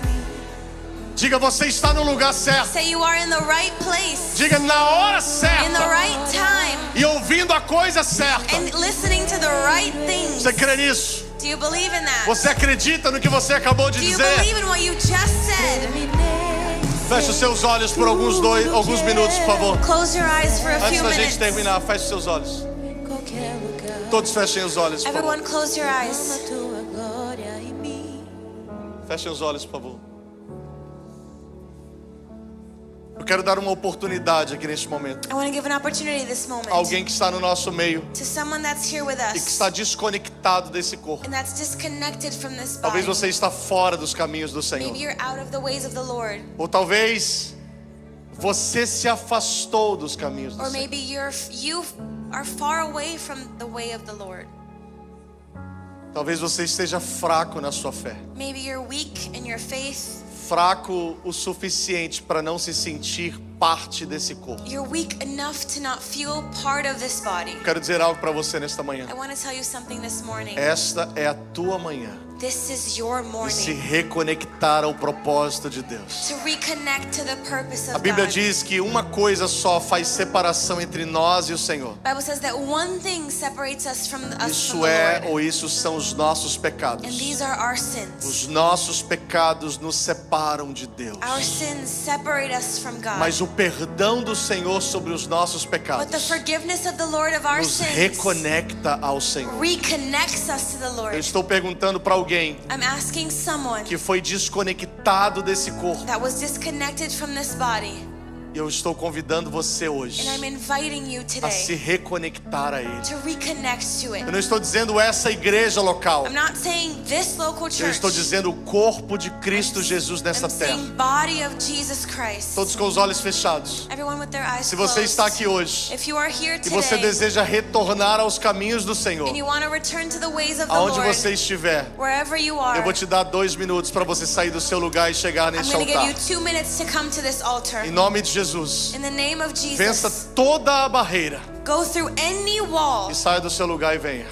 Diga, você está no lugar certo. Say you are in the right place, Diga, na hora in the certa right time, e ouvindo a coisa certa. and listening to the right things. Você crê nisso? Do you believe in that? Você acredita no que você acabou de Do you dizer? believe in what you just said? Feche os seus olhos por alguns minutos, por favor. Close your eyes for a Antes few da gente minutes. terminar, feche os seus olhos. Todos fechem os olhos, por favor. Everyone close your eyes. Fechem os olhos, por favor. Eu quero dar uma oportunidade aqui neste momento. I want to give an opportunity this moment Alguém que está no nosso meio to someone that's here with e que us está desconectado desse corpo. and that's disconnected from this Talvez body. você está fora dos caminhos do Senhor. Maybe you're out of the ways of the Lord, Ou talvez você se afastou dos caminhos do or Senhor. maybe you are far away from the way of the Lord. Talvez você esteja fraco na sua fé. Maybe you're weak in your faith, Fraco o suficiente para não se sentir parte desse corpo. You're weak enough to not feel part of this body. Quero dizer algo para você nesta manhã. I want to tell you something this morning. Esta é a tua manhã This is your de se morning reconectar ao propósito de Deus. to reconnect to the purpose A of Bíblia God. diz que uma coisa só faz separação entre nós e o Senhor. The Bible says that one thing separates us from the Isso é, Lord, ou isso são os nossos pecados. and these are our sins. Os nossos pecados nos separam de Deus. Our sins separate us from God. Mas o perdão do Senhor sobre os nossos But the pecados forgiveness of the Lord of our nos sins reconecta ao Senhor. reconnects us to the Eu Lord. estou perguntando para alguém I'm asking someone que foi desconectado desse corpo. that was disconnected from this body, E eu estou convidando você hoje and I'm inviting you a se today reconectar a Ele. to reconnect to it. Eu não estou dizendo essa igreja local. I'm not saying this local Eu church. estou dizendo o corpo de Cristo Jesus nesta I'm terra. saying body of Jesus Christ. Todos com os olhos fechados. Everyone with their eyes Se você closed. está aqui hoje If you are here e você today deseja retornar aos caminhos do Senhor, and you want to return to the ways of the aonde Lord, você estiver, wherever you are, eu vou te dar 2 minutos para você sair do seu lugar e chegar I'm neste going to give you altar. 2 minutes to come to this altar. Em nome de Jesus, In the name of vença Jesus, toda a barreira go through any wall, e saia do seu lugar e venha.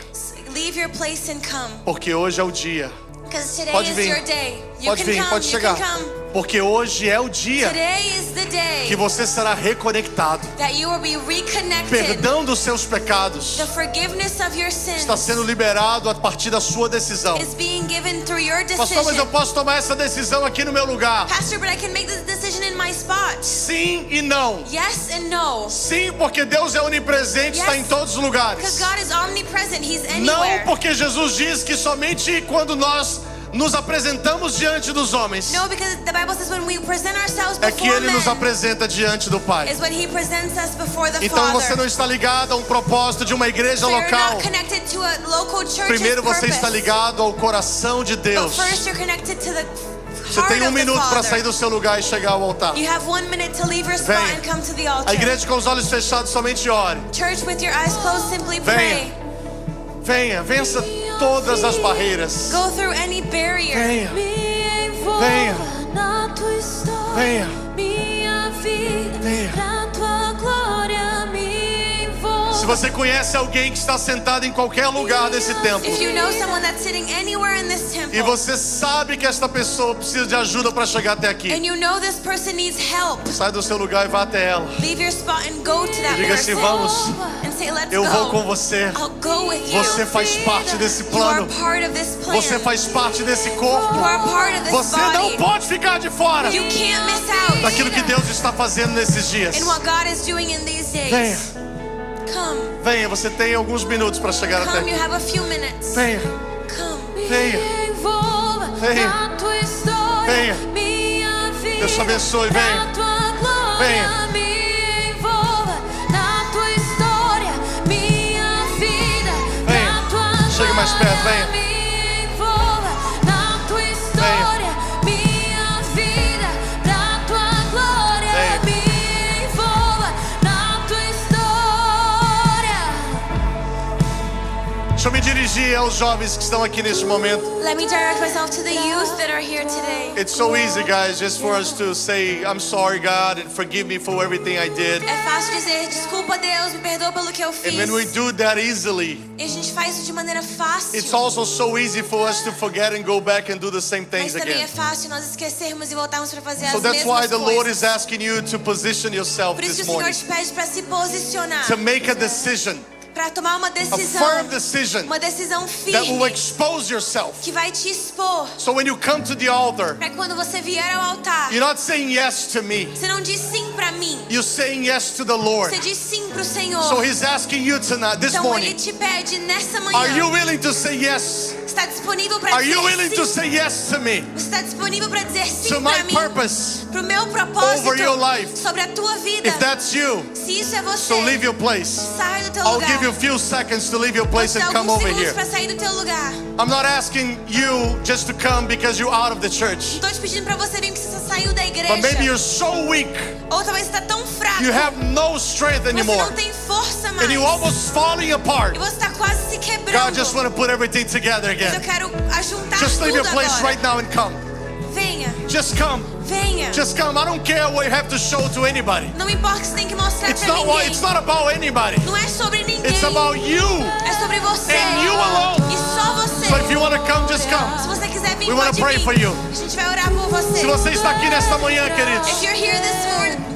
leave your place and come. Porque hoje é o dia. Because today Pode is vir. your day. You Pode can vir, come, pode you chegar. can come. Porque hoje é o dia Today is the day que você será reconectado. that you will be reconnected. Perdão dos seus pecados The forgiveness of your sins está sendo liberado a partir da sua decisão. is being given through your Pastor, mas eu decision. posso tomar essa decisão aqui no meu lugar? Pastor, but I can make this decision in my spot. Sim e não. Yes and no. Sim, porque Deus é onipresente, está em todos os Because lugares. God is omnipresent. He's Não anywhere. porque Jesus diz que somente quando nós nos apresentamos diante dos homens No, because the Bible says when we present ourselves é que before Ele nos men apresenta diante do Pai. is when He presents us before the Então você Father. não está ligado a um propósito de uma igreja So you're local. not connected to a local church's Primeiro você purpose. está ligado ao coração de But Deus. first you're connected to the Você heart tem 1 of the minuto para Father. sair do seu lugar e chegar ao altar. You have 1 minute to leave your spot Venha. and come to the A altar. igreja com os olhos fechados somente ore. Church with your eyes closed, simply Venha. pray. Venha, vença todas as barreiras. Go through any barrier. Venha, Me envolva Venha. na tua história, venha, minha vida, Venha. pra tua glória me envolva. Se você conhece alguém que está sentado em qualquer lugar desse templo If you know someone that's sitting anywhere in this temple e você sabe que esta pessoa precisa de ajuda para chegar até aqui, and you know this person needs help, sai do seu lugar e vá até ela. leave your spot and go to that Diga assim, person vamos, and say, let's eu vou go. com você. I'll go with you. Você faz parte desse You are plano. part of this plan. Você faz parte desse corpo. You are part of this Você não body. pode ficar de fora You can't miss out daquilo que Deus está fazendo nesses dias. in what God is doing in these days. Venha, Come. venha, você tem alguns minutos para chegar até Come, you aqui. have a few minutes. Venha, Come. venha. Me envolva Venha. na tua história, Venha. minha vida, Deus te abençoe, venha. pra tua glória Venha. me envolva na tua história, minha vida, Venha. pra tua Chegue mais perto, venha. me envolva na tua história, minha vida, pra tua glória Venha. me envolva na tua história. Deixa eu me dirigir aos jovens que estão aqui neste momento. Let me direct myself to the youth that are here today. It's so easy, guys, just for us to say, I'm sorry, God, and forgive me for everything I did. É fácil dizer, desculpa Deus, me perdoa pelo que eu fiz. And when we do that easily, E a gente faz isso de maneira fácil. it's also so easy for us to forget and go back and do the same Mas things também again. é fácil nós esquecermos e voltarmos para fazer So as that's why mesmas the Lord coisas. is asking you to position yourself Por isso que this o Senhor morning, te pede para se posicionar, to make a decision, para tomar uma a decisão, firm decision uma decisão that will firme expose yourself. que vai te expor. So when you come to the altar, Para quando você vier ao altar, you're not saying yes to me, você não diz sim para mim, you're saying yes to the Lord. você diz sim para o Senhor. So He's asking you tonight, this Então Ele morning, te pede nessa are you manhã, willing to say yes? está disponível para Are you dizer willing to sim. say yes to me, Você está disponível para dizer sim to para my mim, purpose? para o meu propósito over your life? sobre a tua vida. If that's you, Se isso é você, so leave your place. sai do teu I'll lugar. give you a few seconds to leave your Vou place te dar and come alguns over segundos here. para sair do teu lugar. I'm not asking you just to come because you're out of the Não church, estou te pedindo para você vir porque você saiu da igreja. but maybe you're so weak, Ou talvez você está tão fraco, you have no strength você anymore, não tem força mais. and you're almost falling apart. E você está quase se quebrando. God just want to put everything together Mas eu again. quero ajuntar Just leave tudo your place agora. right now and come. Venha. Just come. Venha. Just come. I don't care what you have to show to anybody. Não importa o que você tem que mostrar It's pra not ninguém. it's not about anybody. Não é sobre ninguém. It's about you. É sobre você. And you alone. E só você. So if you want to come, just come. Se você quiser vir, We want pode to pray vir. for you. A gente vai orar por você. Se você está aqui nesta manhã, queridos, If you're here this morning,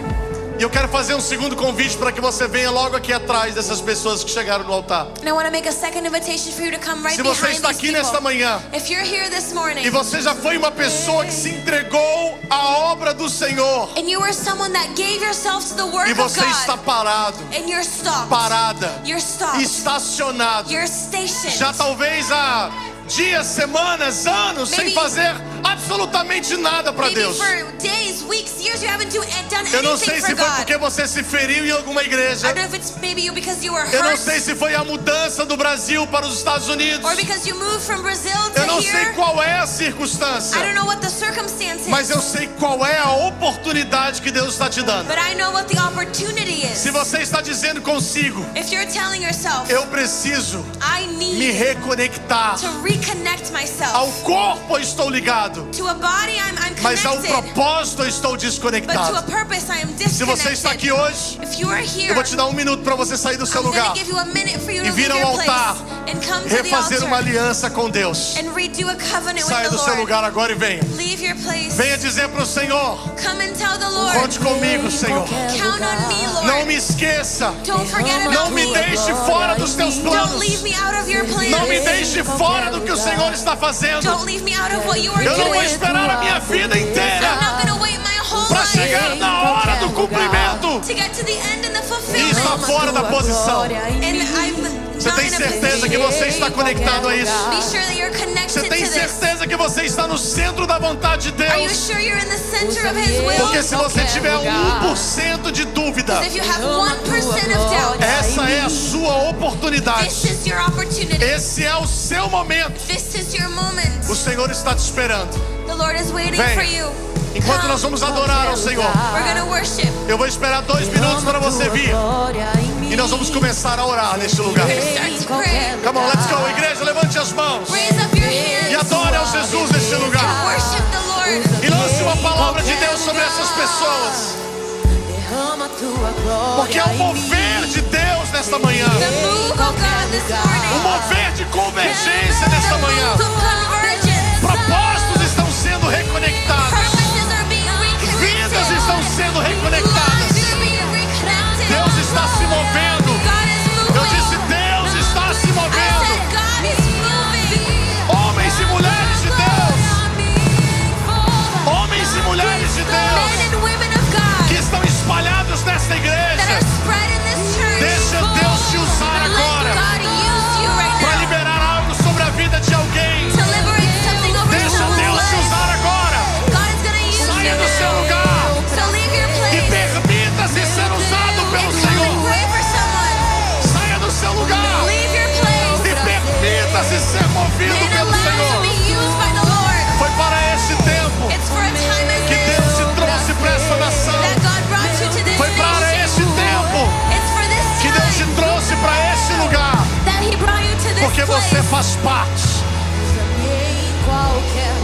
e eu quero fazer um segundo convite para que você venha logo aqui atrás dessas pessoas que chegaram no altar. and I want to make a second invitation for you to come right Se você behind está these aqui people. nesta manhã If you're here this morning, e você já foi uma pessoa que se entregou à obra do Senhor and you are someone that gave yourself to the work e of você está God, parado, and you're stopped, parada, you're stopped, estacionado, you're stationed, já talvez há dias, semanas, anos sem Maybe- fazer absolutamente nada para maybe Deus. for days, weeks, years you haven't done Eu não anything sei for se foi God. porque você se feriu em alguma igreja. I don't know if it's maybe you because you were Eu não hurt, sei se foi a mudança do Brasil para os Estados Unidos. or because you moved from Brazil to Eu não sei here. qual é a I circunstância, don't know what the circumstance is, mas eu sei qual é a oportunidade que Deus está te dando. but I know what the opportunity is. Se você está dizendo consigo, If you're telling yourself, eu preciso I me need reconectar. to reconnect myself Ao corpo eu estou ligado, to a body, I'm mas ao connected, propósito eu estou but to a desconectado. purpose I am Se você está aqui disconnected. hoje, If you are here, eu vou te dar um minuto para você sair do seu I'm going lugar to give you a minute for you e to vir leave ao your place altar, and come to the refazer uma altar aliança com Deus. and redo a covenant Saia with do the seu Lord. lugar agora e venha. Leave your place. Venha dizer para o Senhor: Come and tell the Lord. conte comigo, Senhor. Count on me, Lord. Não me esqueça. Don't forget Não about me me. deixe fora dos teus Don't planos. leave me out of your plans. Não me deixe fora do que o Senhor está fazendo. Don't leave me out of what you are Eu não vou doing. esperar a minha vida I'm inteira not going to wait my whole para life chegar na hora do cumprimento to get to the end and the e estar fulfillment. fora da posição. And I'm Você not tem in a certeza que você está conectado a isso? Be sure that you're Você connected tem to this. certeza que você está no centro da vontade de Are you Deus? sure you're in the center of His will? Porque se você tiver 1% de dúvida, If you have 1% of doubt, essa é a sua oportunidade. this is your opportunity. Esse é o seu momento. This is your moment. O Senhor está te esperando. The Lord is waiting Venha. for you. Enquanto Come. nós vamos adorar ao Senhor, We're going to worship. eu vou esperar 2 minutos para você vir. E nós vamos começar a orar neste lugar. Start to pray. Come on, let's go. Igreja, levante as mãos Raise up your hands. e adore ao Jesus neste lugar. Worship the Lord. E lance uma palavra de Deus sobre essas pessoas. Porque é o mover de Deus nesta manhã. The move of God this morning. Um mover de convergência nesta manhã. The move of convergence. Propósitos estão sendo reconectados. Purposes are being reconnected. Vidas estão sendo reconectadas. Lives are being reconnected. Deus está se movendo. God is moving. Eu disse, Deus está se I movendo. said God is moving. Homens e mulheres de Deus. Homens e mulheres de Deus Men and women of God que estão espalhados nesta that igreja. are spread in this church. Deixa Deus te usar Let agora God use you right para now liberar algo sobre a vida de alguém. to liberate something over Deixa someone's Deus te life. usar agora. God is going to use Saia you do seu now. lugar So leave your e place permita-se ser usado pelo and come and Senhor. pray for someone. Saia do seu lugar Leave your place e permita-se ser movido and pelo allow to Senhor. be used by the Lord. Foi para este tempo It's for a time as que Deus te this trouxe para esta nação. that God brought you to this Foi para nation. este tempo It's for this que Deus te time trouxe para este lugar. that He brought you to this Porque você place. faz parte.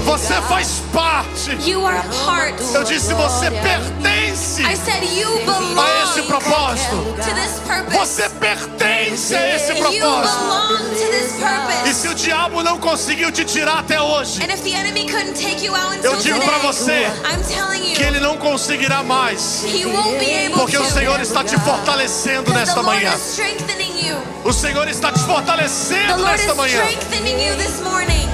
Você faz parte. You are part. Eu disse, você pertence I said you belong a esse propósito. to this purpose. Você pertence a esse You propósito. belong to this E purpose. se o diabo não conseguiu te tirar até hoje, And if the enemy couldn't take you out until eu digo today, para você I'm telling que you, ele não conseguirá mais. He won't be able Porque to. o Senhor está te fortalecendo Because nesta the Lord manhã. is strengthening you. O Senhor está te The fortalecendo Lord is nesta manhã. strengthening you this morning.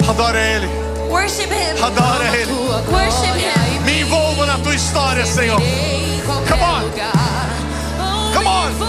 Adore Ele. Worship Him. Adore Ele. Worship Him. Me envolva na tua história, Senhor. Come on. Come on. História.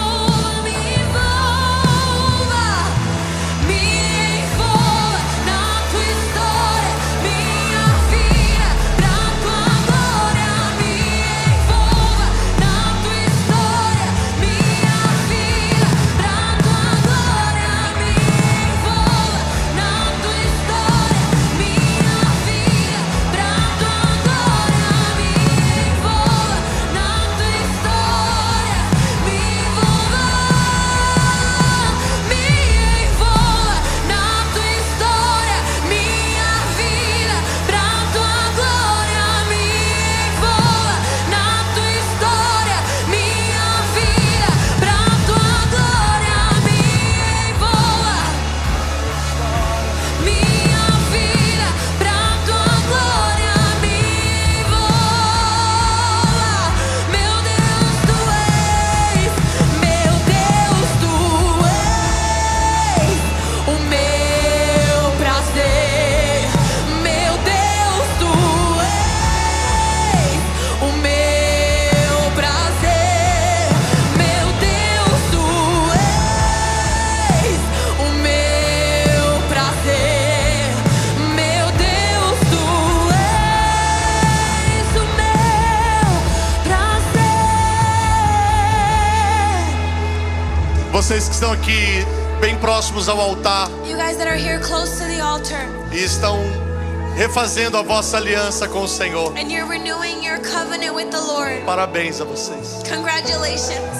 Vocês que estão aqui bem próximos ao altar You guys that are here close to the altar, e estão refazendo a vossa aliança com o Senhor. and you're renewing your covenant with the Lord. Parabéns a vocês. Congratulations.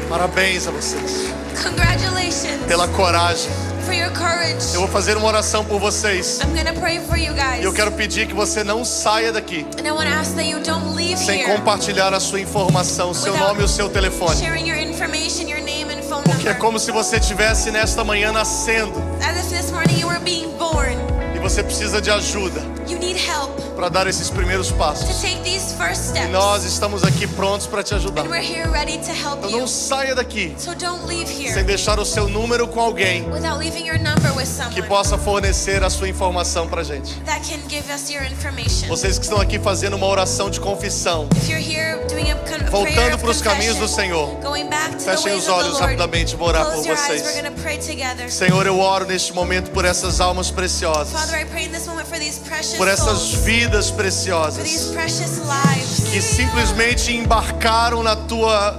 Parabéns a vocês Congratulations pela coragem. for your courage. Eu vou fazer uma oração por vocês. I'm gonna pray for you guys. E eu quero pedir que você não saia daqui And I want to ask that you don't leave sem here compartilhar a sua informação, seu nome e o seu telefone. sharing your information, your name and phone Porque é number. como se você estivesse nesta manhã nascendo As if this morning you were being born. e você precisa de ajuda You need help para dar esses primeiros to passos. take these first E steps. nós estamos aqui prontos para te ajudar. And we're here ready to help Então you. não saia daqui So don't leave sem here deixar o seu número com alguém without leaving your number with que someone possa fornecer a sua informação para gente. that can give us your information. Vocês que estão aqui fazendo uma oração de confissão, If you're here doing a prayer voltando of para os caminhos do confession, Senhor, going back to the fechem ways os of the olhos Lord, rapidamente, vou orar por close your eyes, vocês. we're going to pray together. Senhor, eu oro neste momento por essas almas preciosas, Father, I pray in this moment for these precious por essas souls, vidas for preciosas these precious lives que simplesmente embarcaram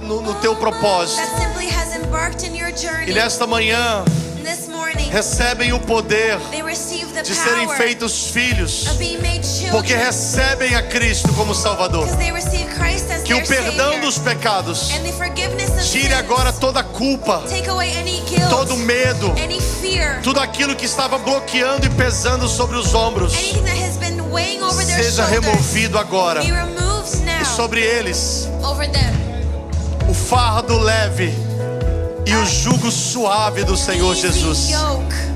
no teu propósito. that simply has embarked in your journey. E nesta manhã And this morning, recebem o poder they receive the de serem power feitos filhos, of being made porque children recebem a Cristo como Salvador. because they receive Christ as Que their o perdão Savior. dos pecados And the forgiveness of tire sins. agora toda a culpa, Take away any guilt, todo medo, any fear, tudo aquilo que estava bloqueando e pesando sobre os ombros, anything that has been weighing over their seja shoulders. removido agora. Be removed E now sobre eles over them. o fardo leve e o jugo suave do Senhor Easy Jesus. yoke.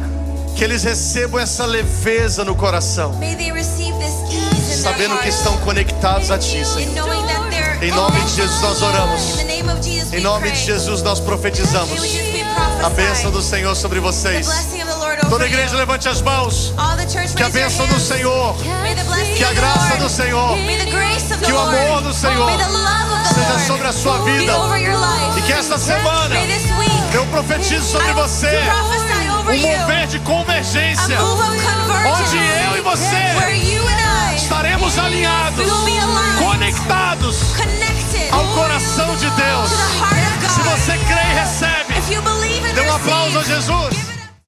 Que eles recebam essa leveza no coração, May they receive this ease in sabendo their que hearts. estão conectados a Ti, And Senhor. knowing that they're Em nome de Jesus nós oramos. In the name of Jesus Em we nome pray. de Jesus nós profetizamos May we just be a bênção prophesied. do Senhor sobre The vocês. blessing of the Lord over Toda a igreja you. levante as mãos. All the church Que a raise their bênção do hands. Senhor, May the blessing que a of the graça Lord, do Senhor, may the grace of the que o Lord, amor do Senhor may the love of the seja Lord sobre a sua be vida. over your life. E que esta semana May this week eu profetizo sobre I você prophesy over you mover de a convergência, move of convergence onde eu e você where you and I estaremos alinhados, we will be aligned, conectados connected ao coração de Deus. to the heart of Se God. você crê e recebe, If you believe and dê um aplauso a receive, Jesus. give